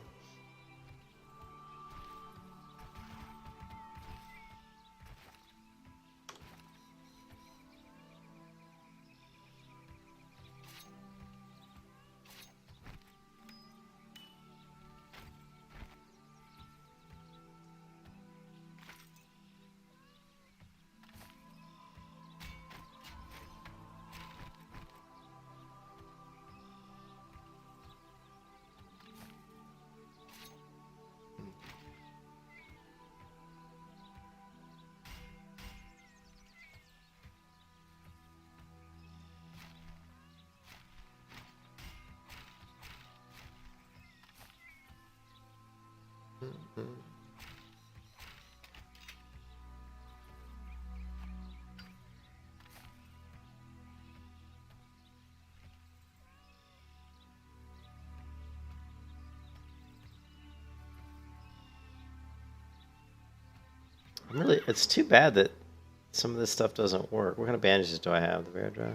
It's too bad that some of this stuff doesn't work. What kind of bandages do I have? The bear dry?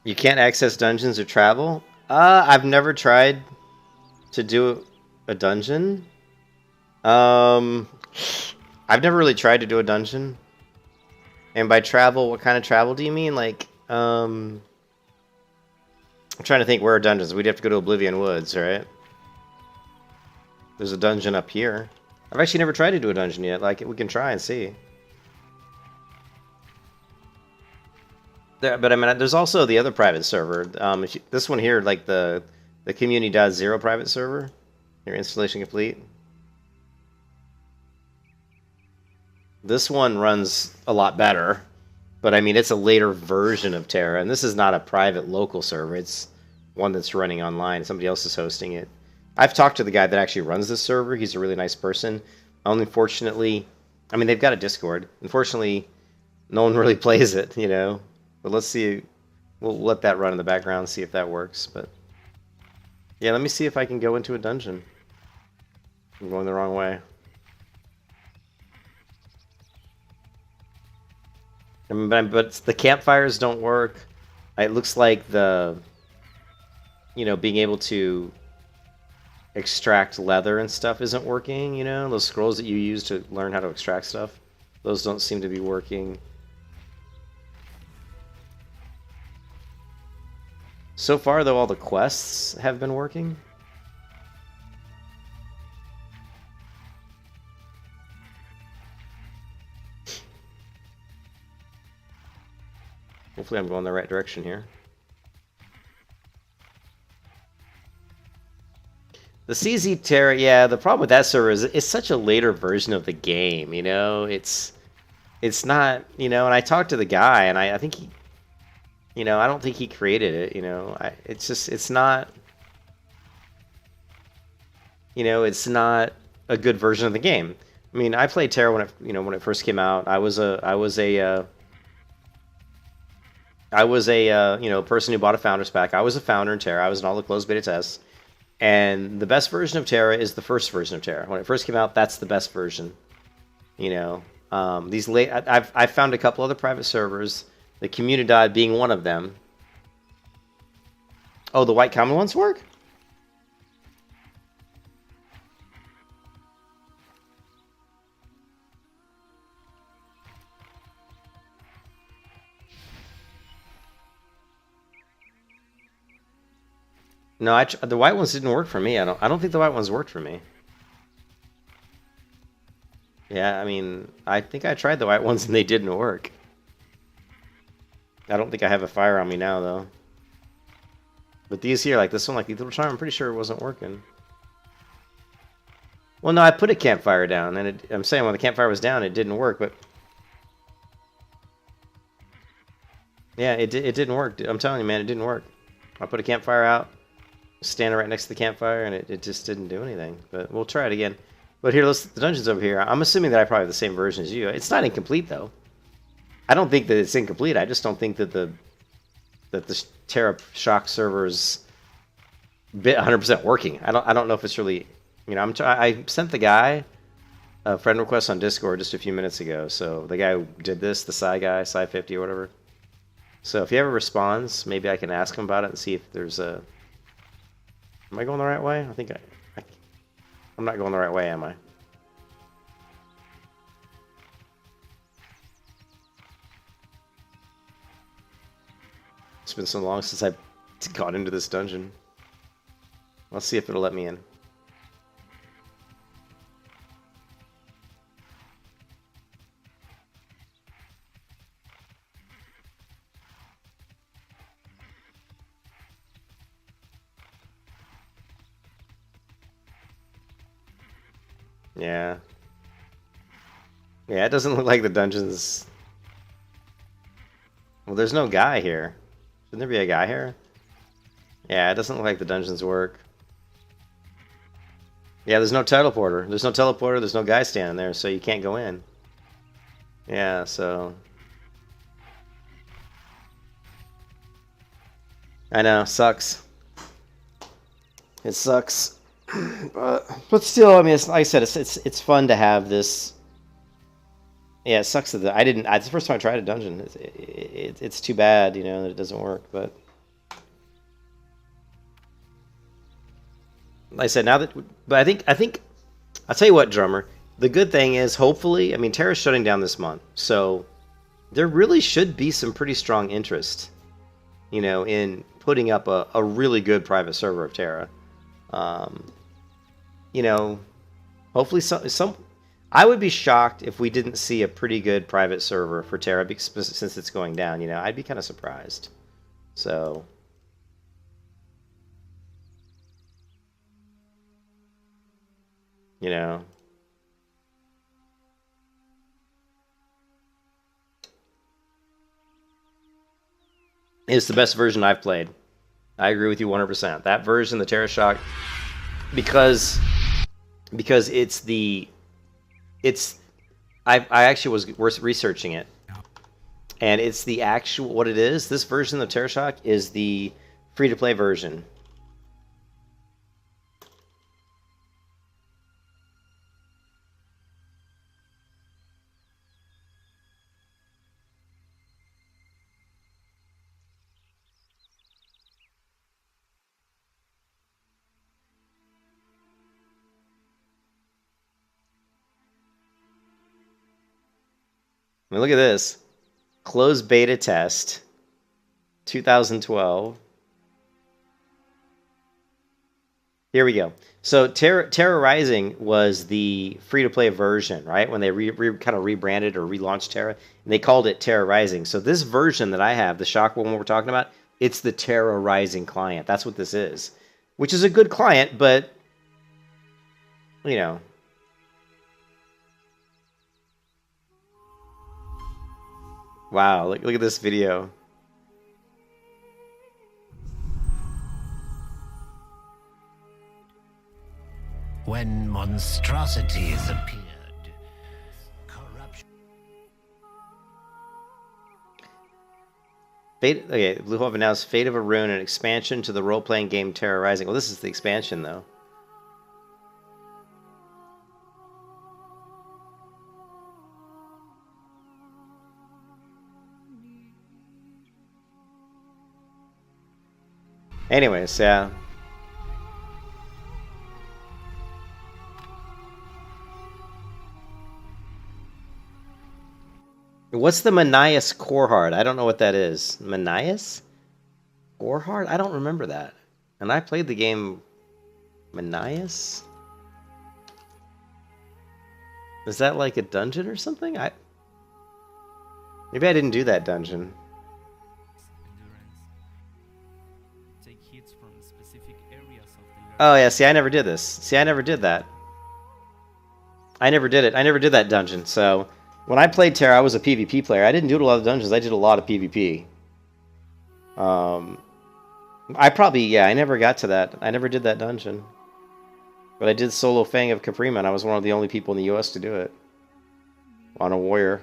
You can't access dungeons or travel? I've never tried to do a dungeon. I've never really tried to do a dungeon. And by travel, what kind of travel do you mean? Like, I'm trying to think where are dungeons. We'd have to go to Oblivion Woods, right? There's a dungeon up here. I've actually never tried to do a dungeon yet. Like, we can try and see. But I mean, there's also the other private server. This one here, like the community.0 private server. Your installation complete. This one runs a lot better, but I mean, it's a later version of Tera, and this is not a private local server. It's one that's running online. Somebody else is hosting it. I've talked to the guy that actually runs this server. He's a really nice person. Only, unfortunately, I mean, they've got a Discord. Unfortunately, no one really plays it, you know. But let's see. We'll let that run in the background, see if that works. But yeah, let me see if I can go into a dungeon. I'm going the wrong way. I mean, but the campfires don't work. It looks like the, you know, being able to extract leather and stuff isn't working, you know? Those scrolls that you use to learn how to extract stuff, those don't seem to be working. So far, though, all the quests have been working. Hopefully I'm going the right direction here. The CZ Tera, yeah, the problem with that server is it's such a later version of the game, you know? It's not, you know, and I talked to the guy, and I think he, you know, I don't think he created it, you know? It's just, it's not, you know, it's not a good version of the game. I mean, I played Tera when it, you know, when it first came out. I was a you know, person who bought a Founders Pack. I was a founder in Tera. I was in all the closed beta tests. And the best version of Tera is the first version of Tera. When it first came out, that's the best version. You know, I've found a couple other private servers, the community being one of them. Oh, the white common ones work? No, the white ones didn't work for me. I don't think the white ones worked for me. Yeah, I mean, I think I tried the white ones and they didn't work. I don't think I have a fire on me now, though. But these here, like this one, like Lethal Charm, I'm pretty sure it wasn't working. Well, no, I put a campfire down, and I'm saying when the campfire was down, it didn't work, but... Yeah, it didn't work. I'm telling you, man, it didn't work. I put a campfire out, standing right next to the campfire, and it just didn't do anything. But we'll try it again. But here, the dungeon's over here. I'm assuming that I probably have the same version as you. It's not incomplete, though. I don't think that it's incomplete. I just don't think that the Tera Shock server's 100% working. I don't know if it's really, you know. I sent the guy a friend request on Discord just a few minutes ago. So the guy who did this, the Psy guy, Psy50 or whatever. So if he ever responds, maybe I can ask him about it and see if there's a. Am I going the right way? I think I'm not going the right way, am I? It's been so long since I've gone into this dungeon. Let's see if it'll let me in. Yeah. Yeah, it doesn't look like the dungeon's... Well, there's no guy here. Shouldn't there be a guy here? Yeah, it doesn't look like the dungeons work. Yeah, there's no teleporter. There's no teleporter, there's no guy standing there, so you can't go in. Yeah, so... I know, sucks. It sucks. But still, I mean, it's, like I said, it's fun to have this. Yeah, it sucks that it's the first time I tried a dungeon. It's too bad, you know, that it doesn't work. But like I said, but I think I'll tell you what, drummer. The good thing is, hopefully, I mean, Tera's shutting down this month, so there really should be some pretty strong interest, you know, in putting up a really good private server of Tera. You know, hopefully I would be shocked if we didn't see a pretty good private server for Tera since it's going down. You know, I'd be kind of surprised. So, you know, it's the best version I've played. I agree with you 100%. That version, the Tera Shock, because I actually was researching it, and it's the actual what it is. This version of Tera Shock is the free-to-play version. I mean, look at this. Closed beta test, 2012. Here we go. So Terra Rising was the free-to-play version, right? When they kind of rebranded or relaunched Terra, and they called it Terra Rising. So this version that I have, the Shock one we're talking about, it's the Terra Rising client. That's what this is, which is a good client, but, you know. Wow, look at this video. When monstrosities appeared, corruption. Fate. Okay, Blue Hole announced Fate of a Rune, an expansion to the role-playing game Terra Rising. Well, this is the expansion, though. Anyways, yeah. What's the Manias Core Hard? I don't know what that is. Manias? Core Hard? I don't remember that. And I played the game Manias? Is that like a dungeon or something? Maybe I didn't do that dungeon. Oh yeah, see I never did this. See, I never did that. I never did it. I never did that dungeon, so when I played Terra, I was a PvP player. I didn't do a lot of dungeons. I did a lot of PvP. I never got to that. I never did that dungeon. But I did solo Fang of Caprima, and I was one of the only people in the US to do it. On a warrior.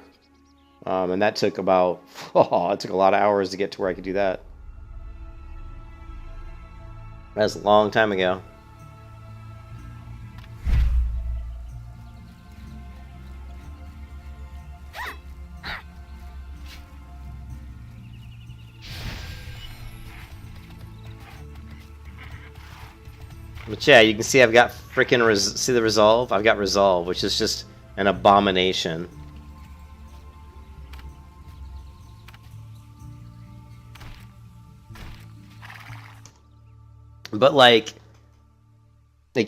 And that took about... Oh, it took a lot of hours to get to where I could do that. That was a long time ago. But yeah, you can see I've got freaking see the resolve? I've got resolve, which is just an abomination. But like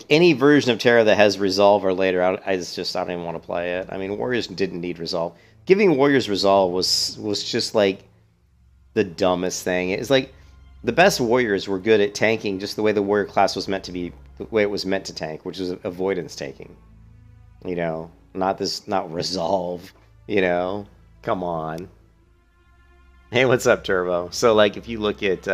any version of Terra that has resolve or later, I don't even want to play it. I mean, warriors didn't need resolve. Giving warriors resolve was just like the dumbest thing. It's like the best warriors were good at tanking just the way the warrior class was meant to be, the way it was meant to tank, which was avoidance tanking. You know, not resolve, you know? Come on. Hey, what's up, Turbo? So, like, if you look at...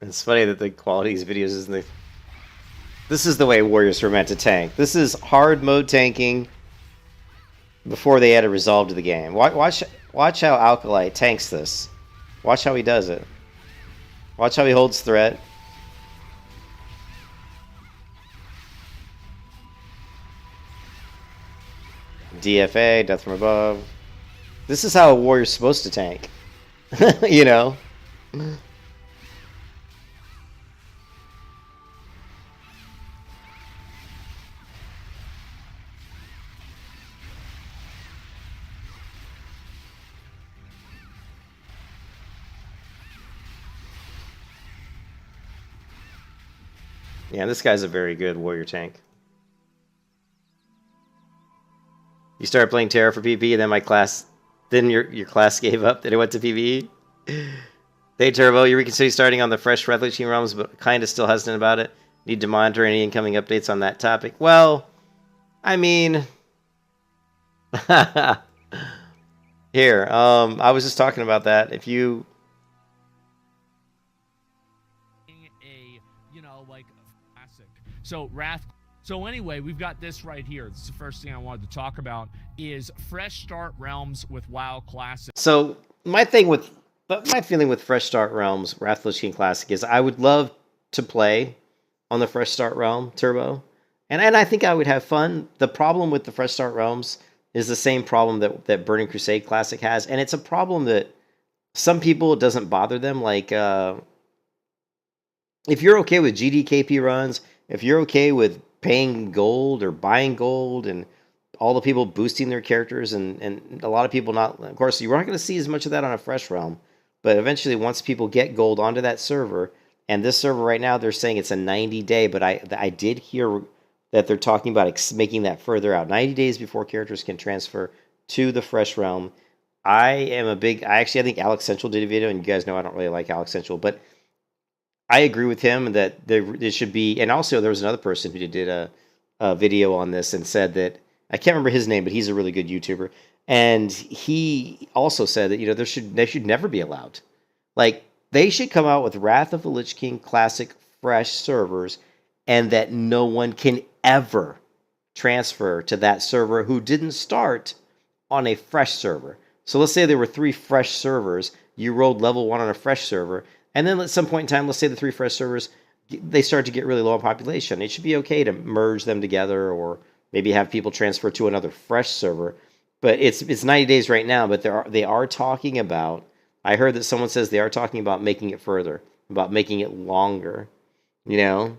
It's funny that the quality of these videos isn't the... This is the way warriors were meant to tank. This is hard mode tanking before they added resolve to the game. Watch how Alkalite tanks this. Watch how he does it. Watch how he holds threat. DFA, death from above. This is how a warrior's supposed to tank. You know? Yeah, this guy's a very good warrior tank. You started playing Tera for PvE, and then your class gave up, then it went to PvE? Hey Turbo, you reconsider starting on the fresh Reliving realms, but kinda still hesitant about it. Need to monitor any incoming updates on that topic. Well, I mean... Here, I was just talking about that. If you... So Wrath. So anyway, we've got this right here. This is the first thing I wanted to talk about is fresh start realms with WoW Classic. So my feeling with fresh start realms, Wrath of the Lich King Classic, is I would love to play on the fresh start realm Turbo, and I think I would have fun. The problem with the fresh start realms is the same problem that Burning Crusade Classic has, and it's a problem that some people it doesn't bother them. Like if you're okay with GDKP runs. If you're okay with paying gold or buying gold and all the people boosting their characters and a lot of people not, of course, you're not going to see as much of that on a fresh realm, but eventually once people get gold onto that server, and this server right now, they're saying it's a 90-day, but I did hear that they're talking about making that further out, 90 days before characters can transfer to the fresh realm. I think Alex Central did a video, and you guys know I don't really like Alex Central, but I agree with him that there should be, and also there was another person who did a video on this and said that, I can't remember his name, but he's a really good YouTuber, and he also said that they should never be allowed. Like, they should come out with Wrath of the Lich King Classic fresh servers, and that no one can ever transfer to that server who didn't start on a fresh server. So let's say there were 3 fresh servers, you rolled level 1 on a fresh server, and then at some point in time, let's say the 3 fresh servers, they start to get really low in population. It should be okay to merge them together or maybe have people transfer to another fresh server. But it's 90 days right now, but they are talking about, I heard that someone says they are talking about making it further, about making it longer, Yeah,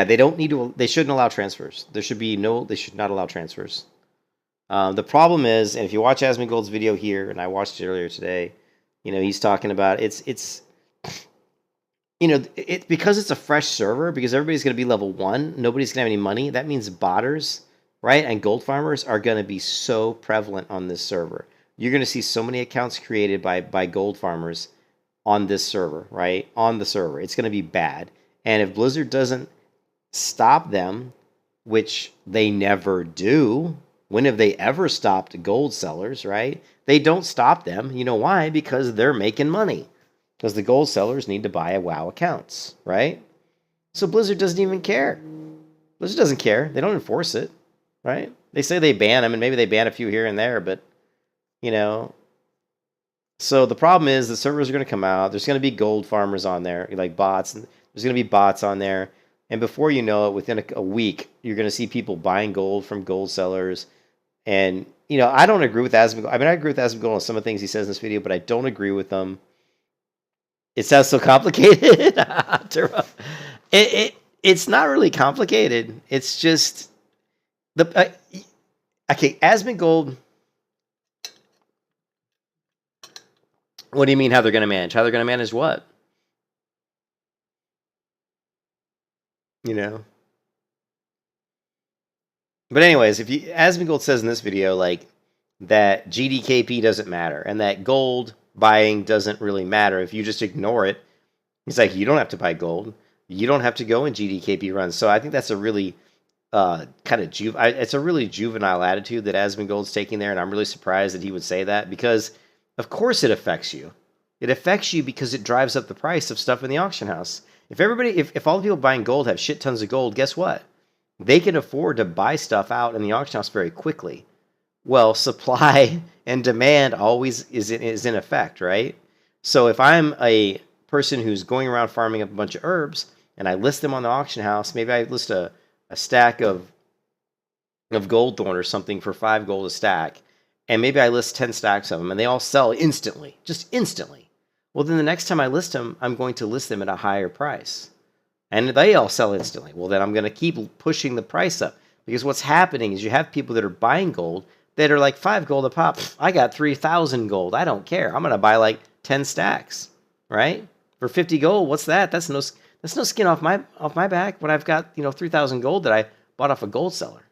they shouldn't allow transfers. They should not allow transfers. The problem is, and if you watch Asmongold's video here, and I watched it earlier today, he's talking about it's because it's a fresh server, because everybody's going to be level 1, nobody's going to have any money. That means botters, right, and gold farmers are going to be so prevalent on this server. You're going to see so many accounts created by gold farmers on this server, right, on the server. It's going to be bad. And if Blizzard doesn't stop them, which they never do, when have they ever stopped gold sellers, right? They don't stop them. You know why? Because they're making money. Because the gold sellers need to buy WoW accounts, right? So Blizzard doesn't even care. Blizzard doesn't care. They don't enforce it, right? They say they ban them, and maybe they ban a few here and there, but, So the problem is the servers are going to come out. There's going to be gold farmers on there, like bots. And there's going to be bots on there. And before you know it, within a week, you're going to see people buying gold from gold sellers. And, I don't agree with Asmongold. I agree with Asmongold on some of the things he says in this video, but I don't agree with them. It sounds so complicated. It's not really complicated. It's just okay, Asmongold. What do you mean how they're going to manage? How they're going to manage what? But anyways, Asmongold says in this video, like, that GDKP doesn't matter and that gold buying doesn't really matter if you just ignore it. He's like, you don't have to buy gold. You don't have to go in GDKP runs. So I think that's a really it's a really juvenile attitude that Asmongold's taking there, and I'm really surprised that he would say that, because of course it affects you. It affects you because it drives up the price of stuff in the auction house. If all the people buying gold have shit tons of gold, guess what? They can afford to buy stuff out in the auction house very quickly. Well, supply and demand always is in effect, right? So if I'm a person who's going around farming up a bunch of herbs and I list them on the auction house, maybe I list a stack of gold thorn or something for 5 gold a stack, and maybe I list 10 stacks of them and they all sell instantly, just instantly. Well, then the next time I list them, I'm going to list them at a higher price. And they all sell instantly. Well, then I'm going to keep pushing the price up. Because what's happening is you have people that are buying gold that are like 5 gold a pop. I got 3,000 gold. I don't care. I'm going to buy like 10 stacks, right? For 50 gold, what's that? That's no skin off my back when I've got, 3,000 gold that I bought off a gold seller.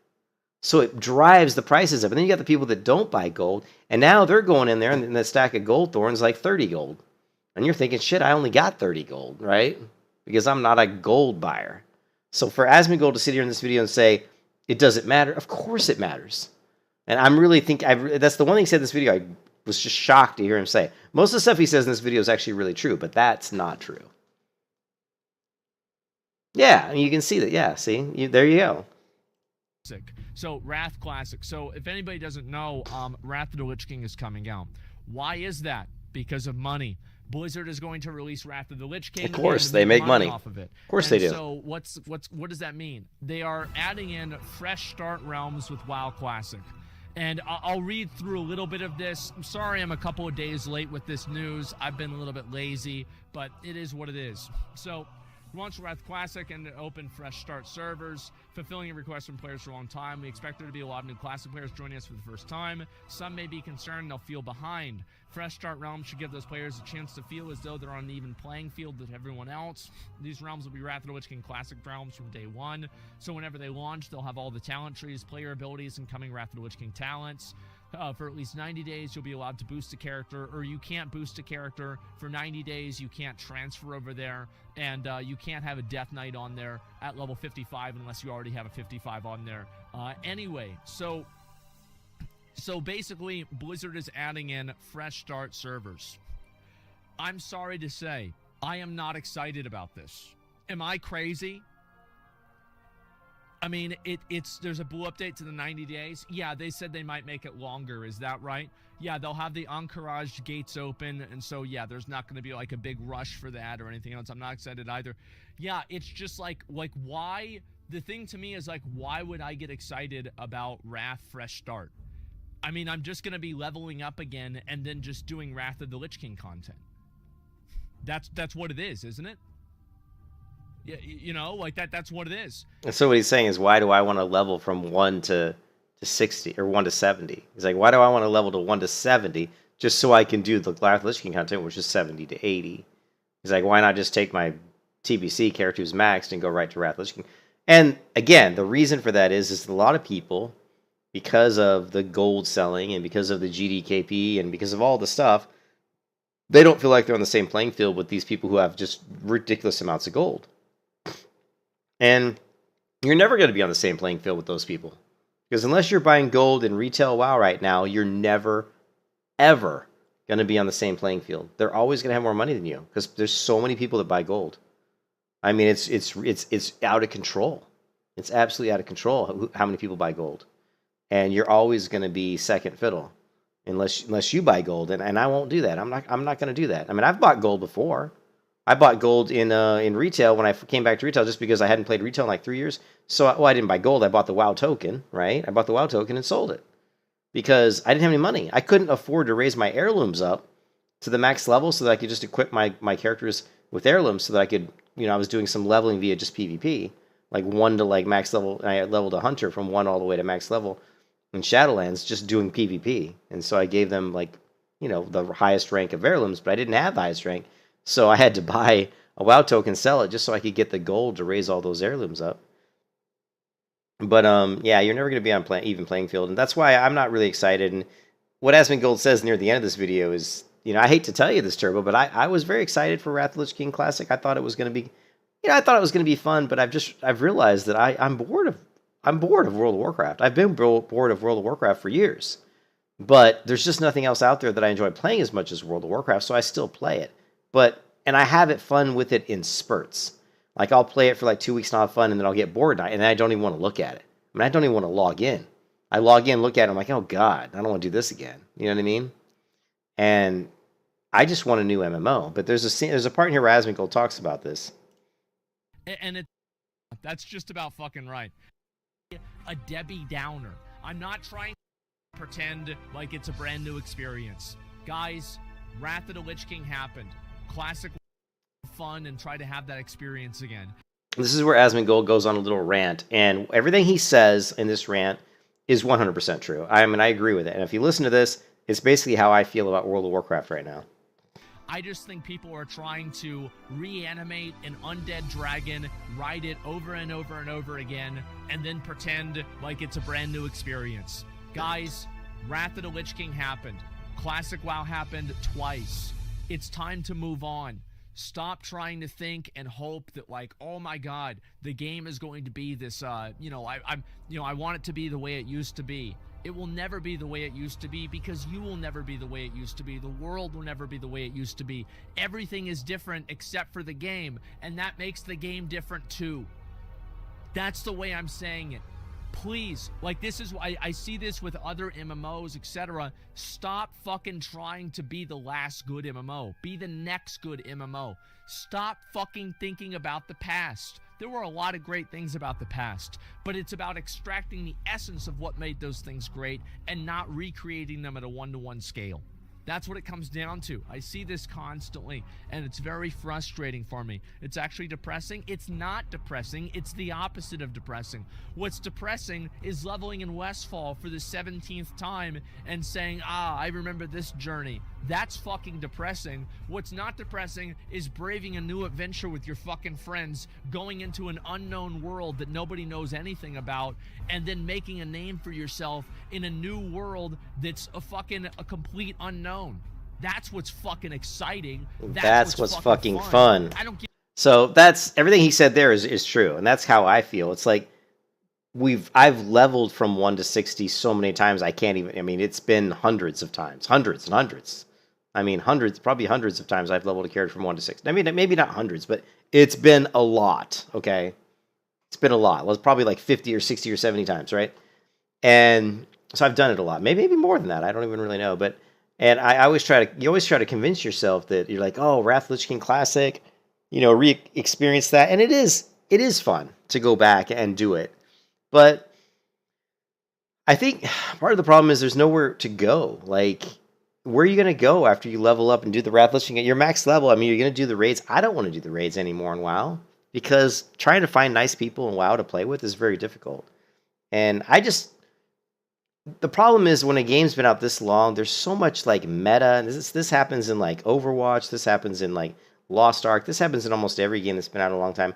So it drives the prices up. And then you got the people that don't buy gold, and now they're going in there and the stack of gold thorns like 30 gold. And you're thinking, shit, I only got 30 gold, right? Because I'm not a gold buyer. So for Asmongold to sit here in this video and say, it doesn't matter, of course it matters. And I'm really that's the one thing he said in this video, I was just shocked to hear him say. Most of the stuff he says in this video is actually really true, but that's not true. Yeah, and you can see that. Yeah, see? There you go. So, Wrath Classic. So, if anybody doesn't know, Wrath of the Lich King is coming out. Why is that? Because of money. Blizzard is going to release Wrath of the Lich King. Of course, they make money off of it. Of course they do. So what does that mean? They are adding in fresh start realms with WoW Classic. And I'll read through a little bit of this. I'm sorry I'm a couple of days late with this news. I've been a little bit lazy, but it is what it is. So, launch Wrath Classic and open fresh start servers, fulfilling a request from players for a long time. We expect there to be a lot of new Classic players joining us for the first time. Some may be concerned they'll feel behind. Fresh start realms should give those players a chance to feel as though they're on an even playing field with everyone else. These realms will be Wrath of the Lich King Classic realms from day one, so whenever they launch, they'll have all the talent trees, player abilities, and coming Wrath of the Lich King talents. For at least 90 days, you'll be allowed to boost a character, or you can't boost a character. For 90 days, you can't transfer over there, and you can't have a Death Knight on there at level 55 unless you already have a 55 on there. Anyway, so basically, Blizzard is adding in fresh start servers. I'm sorry to say, I am not excited about this. Am I crazy? I mean, there's a blue update to the 90 days. Yeah, they said they might make it longer. Is that right? Yeah, they'll have the Encourage gates open, and so, yeah, there's not going to be, like, a big rush for that or anything else. I'm not excited either. Yeah, it's just, like, why? The thing to me is, like, why would I get excited about Wrath Fresh Start? I mean, I'm just going to be leveling up again and then just doing Wrath of the Lich King content. That's what it is, isn't it? Yeah, like that's what it is. And so what he's saying is, why do I want to level from 1 to 60 or 1 to 70? He's like, why do I want to level to 1 to 70 just so I can do the Wrath of the Lich King content, which is 70 to 80? He's like, why not just take my TBC character who's maxed and go right to Wrath of the Lich King? And again, the reason for that is a lot of people, because of the gold selling and because of the GDKP and because of all the stuff, they don't feel like they're on the same playing field with these people who have just ridiculous amounts of gold. And you're never going to be on the same playing field with those people. Because unless you're buying gold in retail WoW right now, you're never, ever going to be on the same playing field. They're always going to have more money than you because there's so many people that buy gold. I mean, it's out of control. It's absolutely out of control how many people buy gold. And you're always going to be second fiddle unless you buy gold. And I won't do that. I'm not going to do that. I mean, I've bought gold before. I bought gold in retail when I came back to retail just because I hadn't played retail in like 3 years. So, I didn't buy gold. I bought the WoW token, right? I bought the WoW token and sold it because I didn't have any money. I couldn't afford to raise my heirlooms up to the max level so that I could just equip my characters with heirlooms so that I could, I was doing some leveling via just PvP, like 1 to like max level. And I leveled a hunter from 1 all the way to max level in Shadowlands just doing PvP. And so I gave them like, the highest rank of heirlooms, but I didn't have the highest rank. So I had to buy a WoW token, sell it, just so I could get the gold to raise all those heirlooms up. But, yeah, you're never going to be on even playing field. And that's why I'm not really excited. And what Asmongold says near the end of this video is, I hate to tell you this, Turbo, but I was very excited for Wrath of the Lich King Classic. I thought it was going to be, I thought it was going to be fun, but I've realized that I'm bored of World of Warcraft. I've been bored of World of Warcraft for years. But there's just nothing else out there that I enjoy playing as much as World of Warcraft, so I still play it. And I have it fun with it in spurts. Like, I'll play it for like 2 weeks and I'll have fun, and then I'll get bored, and I don't even want to look at it. I mean, I don't even want to log in. I log in, look at it, I'm like, oh God, I don't want to do this again. You know what I mean? And I just want a new MMO. But there's a part in here where Asmongold talks about this. And that's just about fucking right. A Debbie Downer. I'm not trying to pretend like it's a brand new experience. Guys, Wrath of the Lich King happened. Classic fun, and try to have that experience again. This is where Asmongold goes on a little rant, and everything he says in this rant is 100% true. I mean, I agree with it. And if you listen to this, it's basically how I feel about World of Warcraft right now. I just think people are trying to reanimate an undead dragon, ride it over and over and over again, and then pretend like it's a brand new experience. Guys, Wrath of the Lich King happened. Classic WoW happened twice. It's time to move on. Stop trying to think and hope that, like, oh my God, the game is going to be this, I want it to be the way it used to be. It will never be the way it used to be, because you will never be the way it used to be. The world will never be the way it used to be. Everything is different except for the game, and that makes the game different too. That's the way I'm saying it. Please, like, this is why I see this with other MMOs, etc. Stop fucking trying to be the last good MMO. Be the next good MMO. Stop fucking thinking about the past. There were a lot of great things about the past, but it's about extracting the essence of what made those things great and not recreating them at a one-to-one scale. That's what it comes down to. I see this constantly, and it's very frustrating for me. It's actually depressing. It's not depressing. It's the opposite of depressing. What's depressing is leveling in Westfall for the 17th time and saying, I remember this journey. That's fucking depressing. What's not depressing is braving a new adventure with your fucking friends, going into an unknown world that nobody knows anything about, and then making a name for yourself in a new world that's a complete unknown. That's what's fucking exciting. That's what's fucking fun. I don't get. So that's everything he said there is true, and that's how I feel. It's like I've leveled from 1 to 60 so many times I can't even. I mean, it's been hundreds of times, hundreds and hundreds. I mean, probably hundreds of times I've leveled a character from 1 to 6. I mean, maybe not hundreds, but it's been a lot. Okay, it's been a lot. It was probably like 50 or 60 or 70 times, right? And so I've done it a lot. Maybe more than that. I don't even really know. And I always you always try to convince yourself that you're like, oh, Wrath of the Lich King Classic, re-experience that. And it is fun to go back and do it. But I think part of the problem is there's nowhere to go. Like, where are you going to go after you level up and do the Wrath of the Lich King? At your max level, I mean, you're going to do the raids. I don't want to do the raids anymore in WoW, because trying to find nice people in WoW to play with is very difficult. And the problem is when a game's been out this long, there's so much like meta. This happens in like Overwatch. This happens in like Lost Ark. This happens in almost every game that's been out a long time.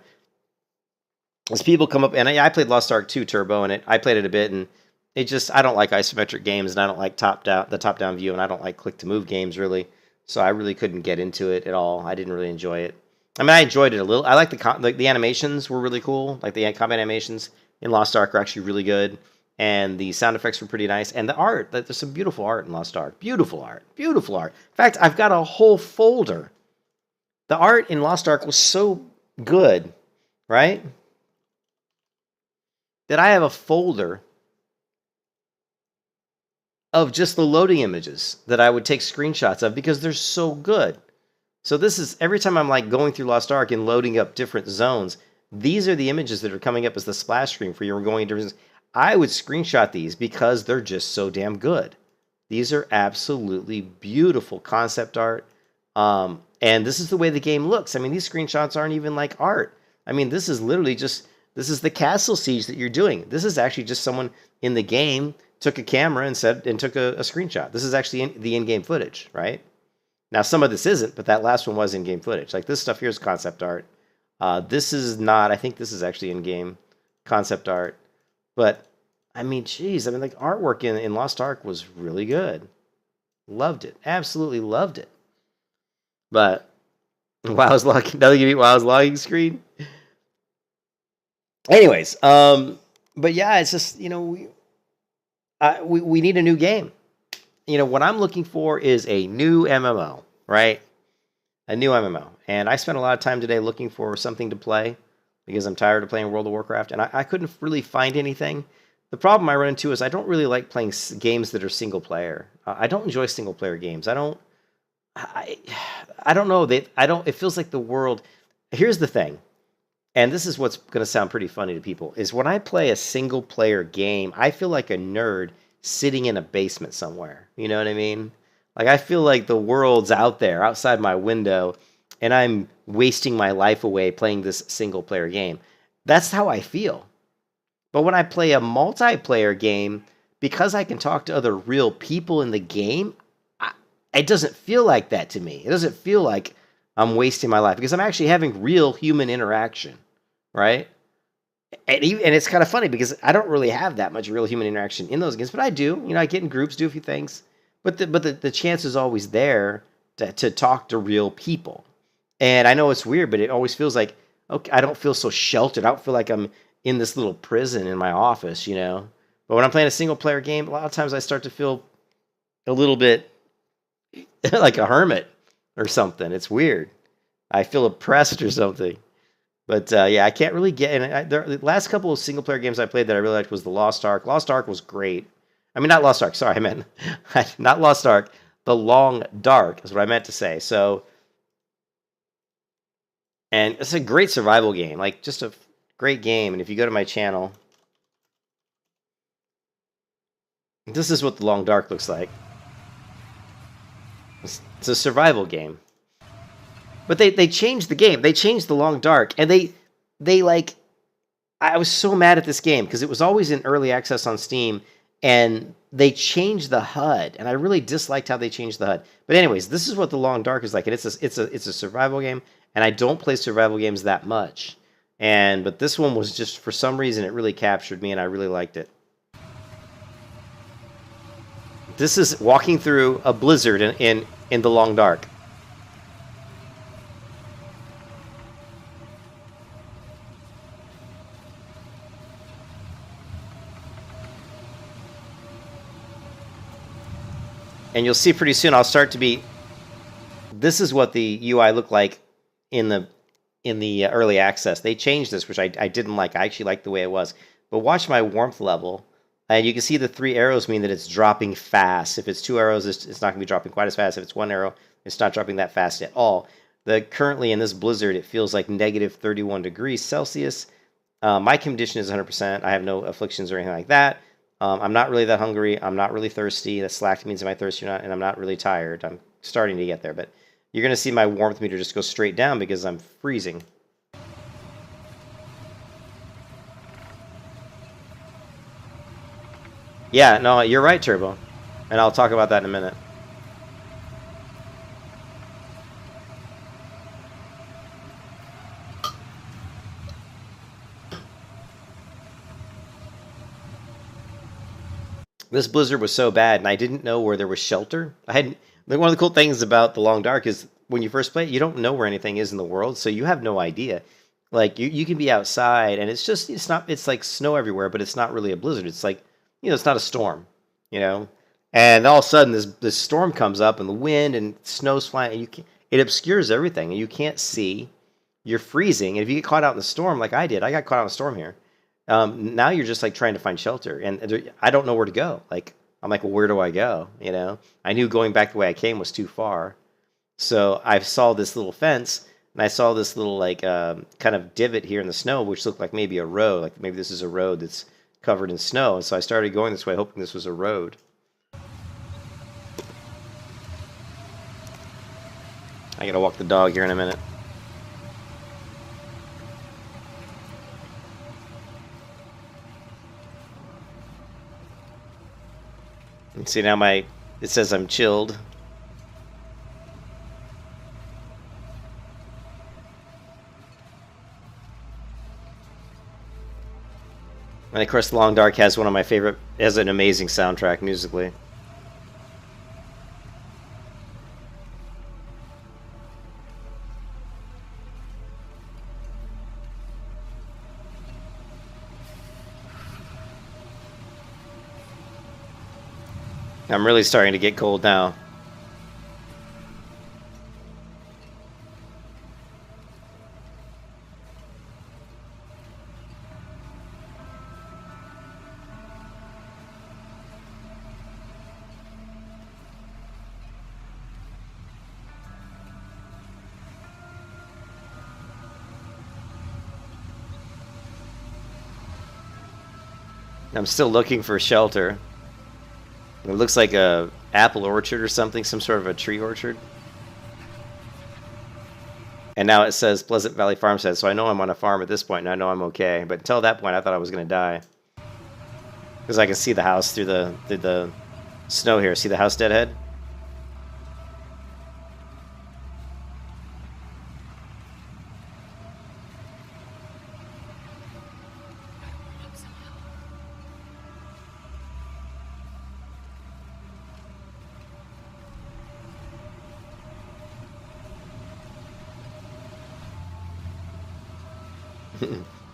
As people come up, and I played Lost Ark 2 Turbo, and I played it a bit, and I don't like isometric games, and I don't like the top-down view, and I don't like click-to-move games, really. So I really couldn't get into it at all. I didn't really enjoy it. I mean, I enjoyed it a little. I like the animations were really cool. Like the combat animations in Lost Ark are actually really good. And the sound effects were pretty nice. And the art, there's some beautiful art in Lost Ark. Beautiful art. Beautiful art. In fact, I've got a whole folder. The art in Lost Ark was so good, right? That I have a folder of just the loading images that I would take screenshots of because they're so good. So this is, every time I'm like going through Lost Ark and loading up different zones, these are the images that are coming up as the splash screen for you going into. I would screenshot these because they're just so damn good. These are absolutely beautiful concept art. And this is the way the game looks. I mean, these screenshots aren't even like art. I mean, this is literally this is the castle siege that you're doing. This is actually just someone in the game took a camera and took a screenshot. This is actually the in-game footage, right? Now, some of this isn't, but that last one was in-game footage. Like this stuff here is concept art. This is not. I think this is actually in-game concept art. But, I mean, geez. I mean, like, artwork in Lost Ark was really good. Loved it. Absolutely loved it. But, WoW's logging. Nothing can beat WoW's logging screen. Anyways, but yeah, it's just, we need a new game. what I'm looking for is a new MMO, right? A new MMO. And I spent a lot of time today looking for something to play because I'm tired of playing World of Warcraft, and I couldn't really find anything. The problem I run into is I don't really like playing games that are single player. I don't enjoy single player games. I don't know. It feels like the world. Here's the thing, and this is what's going to sound pretty funny to people, is when I play a single player game, I feel like a nerd sitting in a basement somewhere. You know what I mean? Like, I feel like the world's out there, outside my window, and I'm wasting my life away playing this single player game. That's how I feel. But when I play a multiplayer game, because I can talk to other real people in the game, it doesn't feel like that to me. It doesn't feel like I'm wasting my life because I'm actually having real human interaction, right? And it's kind of funny because I don't really have that much real human interaction in those games, but I do. I get in groups, do a few things, but the chance is always there to talk to real people. And I know it's weird, but it always feels like, okay, I don't feel so sheltered. I don't feel like I'm in this little prison in my office, But when I'm playing a single player game, a lot of times I start to feel a little bit like a hermit or something. It's weird. I feel oppressed or something. But yeah, I can't really get in. The last couple of single player games I played that I really liked was the Lost Ark. Lost Ark was great. I mean, not Lost Ark. Sorry, I meant not Lost Ark. The Long Dark is what I meant to say. So, and it's a great survival game. Like, just a great game. And if you go to my channel, this is what the Long Dark looks like. It's a survival game. But they changed the game. They changed the Long Dark. And they like... I was so mad at this game because it was always in early access on Steam. And they changed the HUD. And I really disliked how they changed the HUD. But anyways, this is what the Long Dark is like. And it's a survival game. And I don't play survival games that much. But this one was just, for some reason, it really captured me. And I really liked it. This is walking through a blizzard in the Long Dark. And you'll see pretty soon I'll start to be... This is what the UI looked like in the early access. They changed this, which I didn't like. I actually liked the way it was. But watch my warmth level. And you can see the 3 arrows mean that it's dropping fast. If it's 2 arrows, it's not going to be dropping quite as fast. If it's 1 arrow, it's not dropping that fast at all. Currently in this blizzard, it feels like negative 31 degrees Celsius. My condition is 100%. I have no afflictions or anything like that. I'm not really that hungry. I'm not really thirsty. That slack means am I thirsty or not? And I'm not really tired. I'm starting to get there. But you're going to see my warmth meter just go straight down because I'm freezing. Yeah, no, you're right, Turbo. And I'll talk about that in a minute. This blizzard was so bad, and I didn't know where there was shelter. One of the cool things about the Long Dark is when you first play it, you don't know where anything is in the world, so you have no idea. Like, you can be outside, and it's like snow everywhere, but it's not really a blizzard. It's like, it's not a storm, And all of a sudden, this storm comes up, and the wind and snow's flying, and it obscures everything, and you can't see. You're freezing, and if you get caught out in the storm, like I did, I got caught out in a storm here. Now you're just like trying to find shelter, and I don't know where to go. Like, I'm like, well, where do I go? I knew going back the way I came was too far, so I saw this little fence, and I saw this little like kind of divot here in the snow, which looked like maybe a road. Like maybe this is a road that's covered in snow, and so I started going this way, hoping this was a road. I gotta walk the dog here in a minute. See, now it says I'm chilled. And of course, Long Dark has has an amazing soundtrack musically. I'm really starting to get cold now. I'm still looking for shelter. It looks like a apple orchard or something, some sort of a tree orchard. And now it says Pleasant Valley Farmstead, so I know I'm on a farm at this point, and I know I'm okay. But until that point, I thought I was going to die. Because I can see the house through the snow here. See the house deadhead?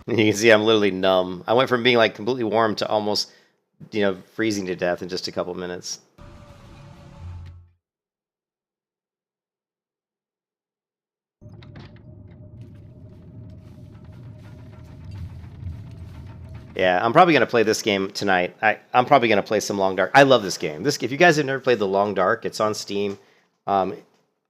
You can see I'm literally numb. I went from being like completely warm to almost, freezing to death in just a couple minutes. Yeah, I'm probably gonna play this game tonight. I'm probably gonna play some Long Dark. I love this game. If you guys have never played the Long Dark, it's on Steam. And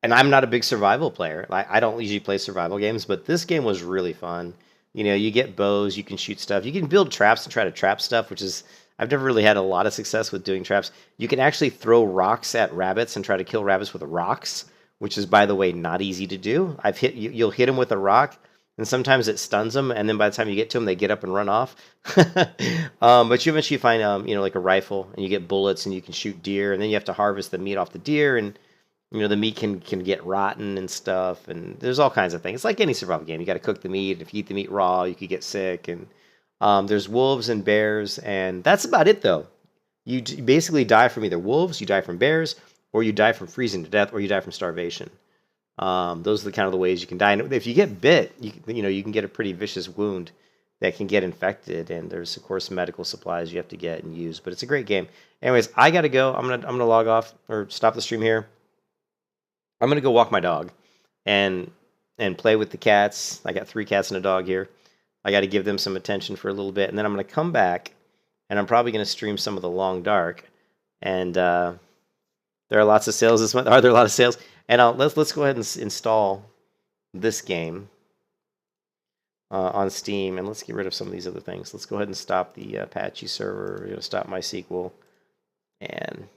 I'm not a big survival player. I don't usually play survival games, but this game was really fun. You get bows, you can shoot stuff, you can build traps and try to trap stuff, which is I've never really had a lot of success with doing traps. You can actually throw rocks at rabbits and try to kill rabbits with rocks, which is, by the way, not easy to do. You'll hit them with a rock, and sometimes it stuns them, and then by the time you get to them, they get up and run off. But you eventually find, like a rifle, and you get bullets, and you can shoot deer, and then you have to harvest the meat off the deer, and the meat can get rotten and stuff, and there's all kinds of things. It's like any survival game. You got to cook the meat. If you eat the meat raw, you could get sick, and there's wolves and bears, and that's about it, though. You basically die from either wolves, you die from bears, or you die from freezing to death, or you die from starvation. Those are the kind of the ways you can die. And if you get bit, you can get a pretty vicious wound that can get infected, and there's, of course, medical supplies you have to get and use. But it's a great game. Anyways, I gotta go. I'm gonna log off or stop the stream here. I'm gonna go walk my dog and play with the cats. I got 3 cats and a dog here. I got to give them some attention for a little bit, and then I'm going to come back, and I'm probably going to stream some of the Long Dark. And there are lots of sales this month. Are there a lot of sales? And let's go ahead and install this game on Steam, and let's get rid of some of these other things. Let's go ahead and stop the Apache server. We're going to stop MySQL, and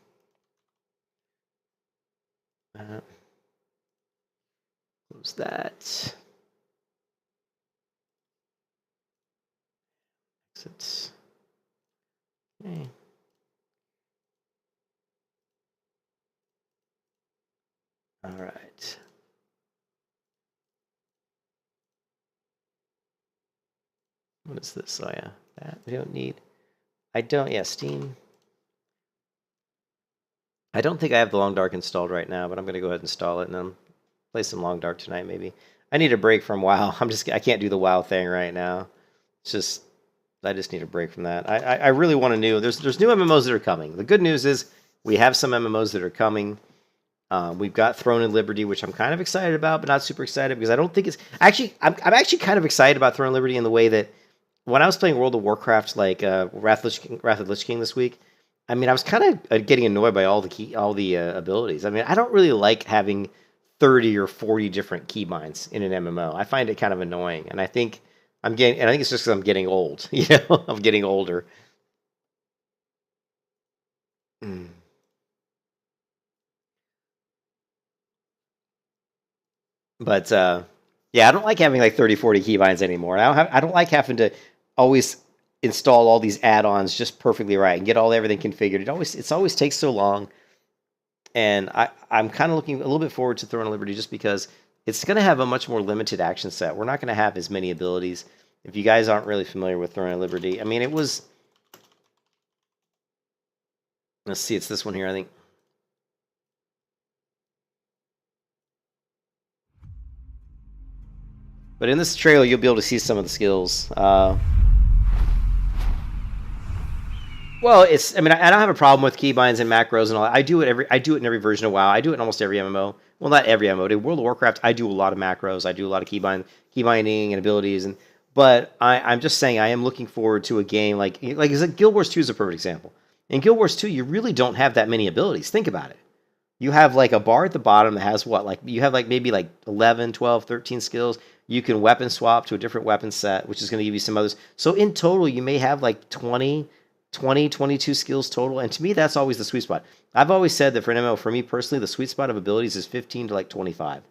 close that. Exit. Okay. All right. What is this? Oh yeah, that we don't need. Yeah, Steam. I don't think I have the Long Dark installed right now, but I'm gonna go ahead and install it and then play some Long Dark tonight maybe. I need a break from WoW. I can't do the WoW thing right now. It's just I just need a break from that. I really want to know. There's new MMOs that are coming. The good news is we have some MMOs that are coming. We've got Throne and Liberty, which I'm kind of excited about, but not super excited because I don't think it's actually. I'm actually kind of excited about Throne and Liberty in the way that when I was playing World of Warcraft, like Wrath of Lich King this week, I mean, I was kind of getting annoyed by all the abilities. I mean, I don't really like having 30 or 40 different keybinds in an MMO. I find it kind of annoying, and I think it's just because I'm getting old. I'm getting older. But yeah, I don't like having like 30, 40 keybinds anymore. I don't like having to always install all these add-ons just perfectly right and get everything configured. It always takes so long. And I'm kind of looking a little bit forward to Throne of Liberty just because it's going to have a much more limited action set. We're not going to have as many abilities. If you guys aren't really familiar with Throne of Liberty, I mean, it was... Let's see, it's this one here, I think. But in this trailer, you'll be able to see some of the skills. Well, it's. I mean, I don't have a problem with keybinds and macros and all that. I do it in every version of WoW. I do it in almost every MMO. Well, not every MMO. In World of Warcraft, I do a lot of macros. I do a lot of keybinding and abilities. But I'm just saying, I am looking forward to a game like is it Guild Wars 2 is a perfect example. In Guild Wars 2, you really don't have that many abilities. Think about it. You have like a bar at the bottom that has what? Like you have like maybe like 11, 12, 13 skills. You can weapon swap to a different weapon set, which is going to give you some others. So in total, you may have like 22 skills total. And to me, that's always the sweet spot. I've always said that for an MMO, for me personally, the sweet spot of abilities is 15 to like 25.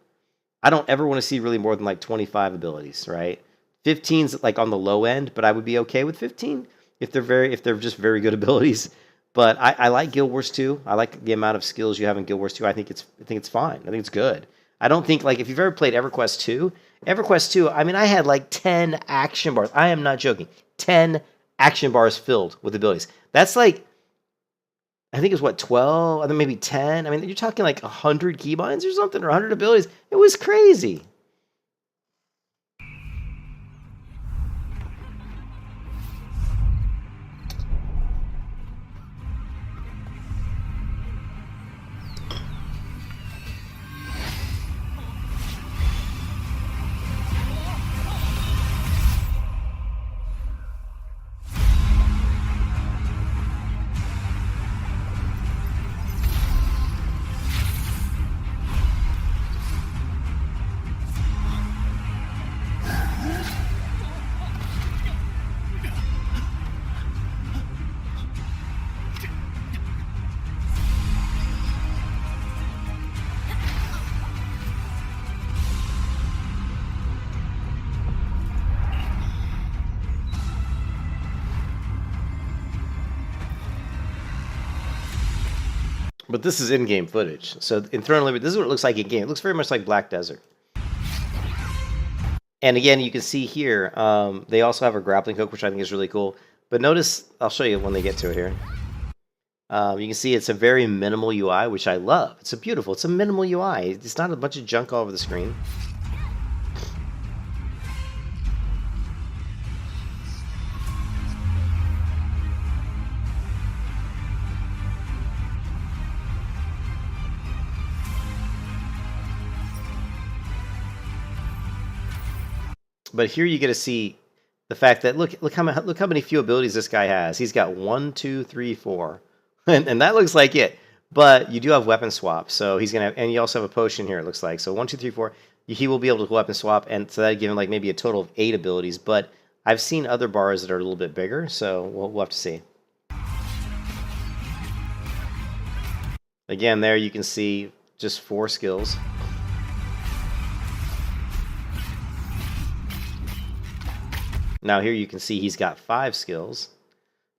I don't ever want to see really more than like 25 abilities, right? 15's like on the low end, but I would be okay with 15 if they're just very good abilities. But I like Guild Wars 2. I like the amount of skills you have in Guild Wars 2. I think it's fine. I think it's good. I don't think like if you've ever played EverQuest 2, I mean I had like 10 action bars. I am not joking. 10 action bars filled with abilities. That's like I think it was what 12, and then maybe 10. I mean you're talking like 100 keybinds or something or 100 abilities. It was crazy. But this is in-game footage. So in Throne Unlimited, this is what it looks like in-game. It looks very much like Black Desert. And again, you can see here, they also have a grappling hook, which I think is really cool. But notice, I'll show you when they get to it here. You can see it's a very minimal UI, which I love. It's a minimal UI. It's not a bunch of junk all over the screen. But here you get to see the fact that look how many few abilities this guy has. He's got 1, 2, 3, 4, and that looks like it. But you do have weapon swap, so he's gonna have, and you also have a potion here. It looks like so 1, 2, 3, 4. He will be able to weapon swap, and so that give him like maybe a total of 8 abilities. But I've seen other bars that are a little bit bigger, so we'll have to see. Again, there you can see just 4 skills. Now here you can see he's got 5 skills.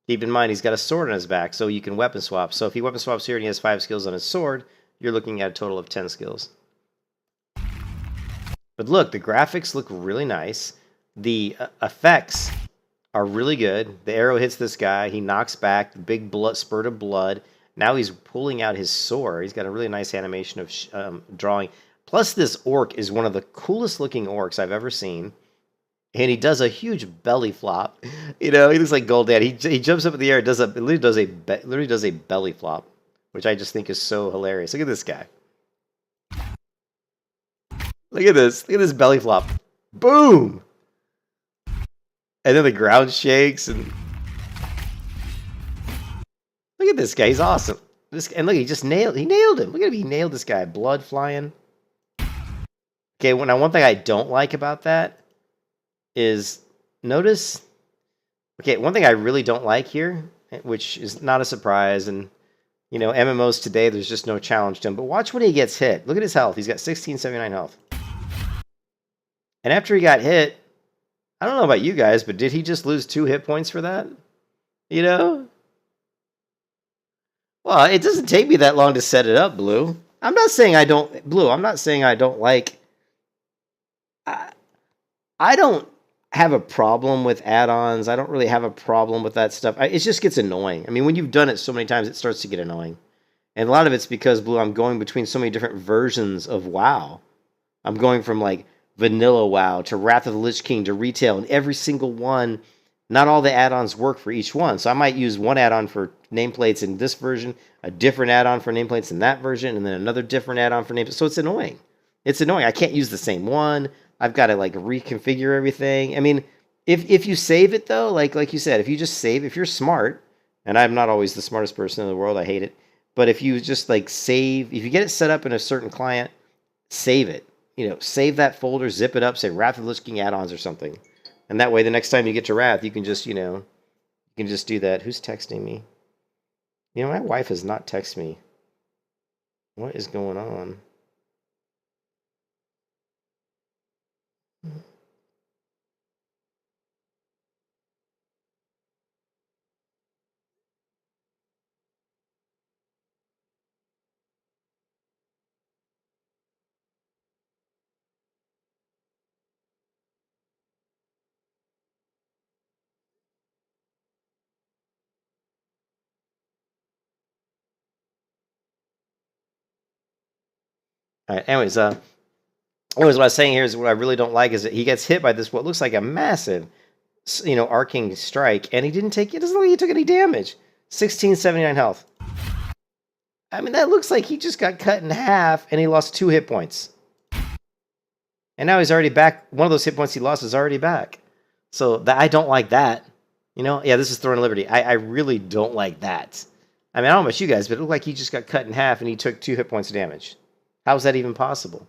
Keep in mind he's got a sword on his back, so you can weapon swap. So if he weapon swaps here and he has 5 skills on his sword, you're looking at a total of 10 skills. But look, the graphics look really nice. The effects are really good. The arrow hits this guy. He knocks back. Big spurt of blood. Now he's pulling out his sword. He's got a really nice animation of drawing. Plus this orc is one of the coolest looking orcs I've ever seen. And he does a huge belly flop. You know, he looks like Gold Dad. He jumps up in the air, literally does a belly flop, which I just think is so hilarious. Look at this guy. Look at this belly flop. Boom! And then the ground shakes and look at this guy. He's awesome. And look, he nailed him. Look at him. He nailed this guy. Blood flying. Okay, now one thing I don't like about that is notice. Okay, one thing I really don't like here, which is not a surprise, and you know, MMOs today, there's just no challenge to him. But watch when he gets hit. Look at his health. He's got 1679 health. And after he got hit, I don't know about you guys, but did he just lose 2 hit points for that? You know? Well, it doesn't take me that long to set it up, Blue. I'm not saying I don't like. I don't have a problem with add-ons. I don't really have a problem with that stuff. It just gets annoying. I mean, when you've done it so many times, it starts to get annoying. And a lot of it's because, Blue, I'm going between so many different versions of WoW. I'm going from, like, vanilla WoW to Wrath of the Lich King to retail, and every single one not all the add-ons work for each one. So I might use one add-on for nameplates in this version, a different add-on for nameplates in that version, and then another different add-on for nameplates. So it's annoying. It's annoying. I can't use the same one. I've got to like reconfigure everything. I mean, if you save it though, like you said, if you just save, if you're smart, and I'm not always the smartest person in the world, I hate it. But if you just like save, if you get it set up in a certain client, save it. Save that folder, zip it up, say Wrath of the Lich King add-ons or something. And that way the next time you get to Wrath, you can just, you can just do that. Who's texting me? My wife has not texted me. What is going on? All right. Anyways, what I was saying here is what I really don't like is that he gets hit by this what looks like a massive, arcing strike, and he didn't take. It doesn't look like he took any damage. 1679 health. I mean, that looks like he just got cut in half, and he lost 2 hit points. And now he's already back. One of those hit points he lost is already back. So I don't like that. Yeah, this is Throwing Liberty. I really don't like that. I mean, I don't know about you guys, but it looked like he just got cut in half, and he took 2 hit points of damage. How is that even possible?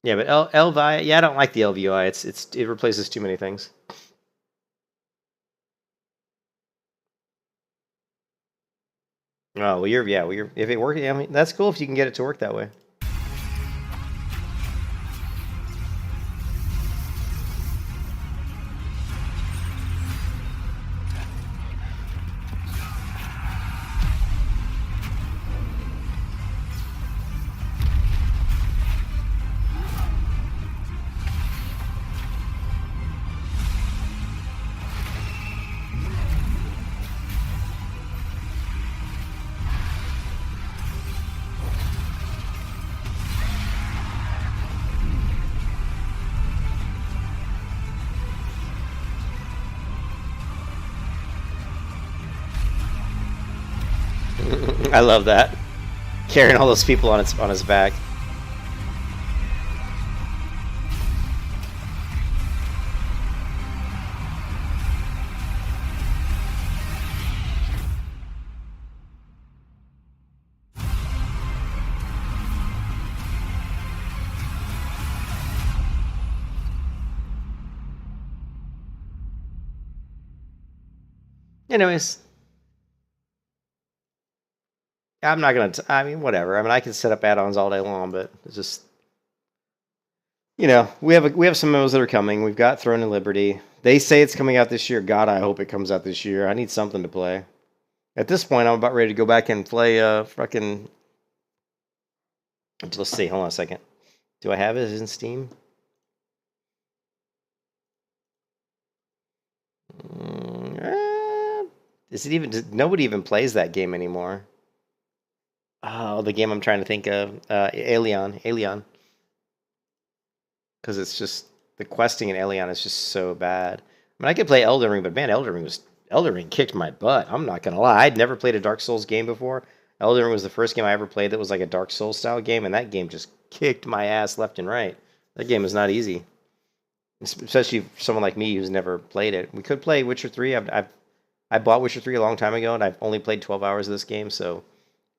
Yeah, but LVI, yeah, I don't like the LVI. It replaces too many things. Oh, well, if it works, I mean, that's cool if you can get it to work that way. I love that. Carrying all those people on his back. Anyways, I'm not gonna. I mean, whatever. I mean, I can set up add-ons all day long, but it's just, we have some memos that are coming. We've got Throne and Liberty. They say it's coming out this year. God, I hope it comes out this year. I need something to play. At this point, I'm about ready to go back and play fucking. Let's see. Hold on a second. Do I have it in Steam? Is it even? Nobody even plays that game anymore. Oh, the game I'm trying to think of, Alien. Because it's just the questing in Alien is just so bad. I mean, I could play Elden Ring, but man, Elden Ring kicked my butt. I'm not gonna lie. I'd never played a Dark Souls game before. Elden Ring was the first game I ever played that was like a Dark Souls style game, and that game just kicked my ass left and right. That game is not easy, especially for someone like me who's never played it. We could play Witcher 3. I bought Witcher 3 a long time ago, and I've only played 12 hours of this game, so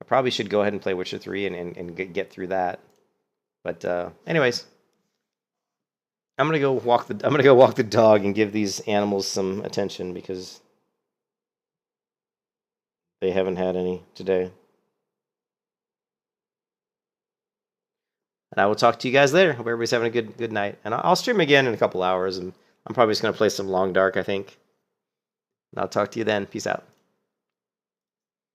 I probably should go ahead and play Witcher 3 and get through that. But anyways, I'm gonna go walk the dog and give these animals some attention because they haven't had any today. And I will talk to you guys later. Hope everybody's having a good night. And I'll stream again in a couple hours, and I'm probably just gonna play some Long Dark, I think. And I'll talk to you then. Peace out.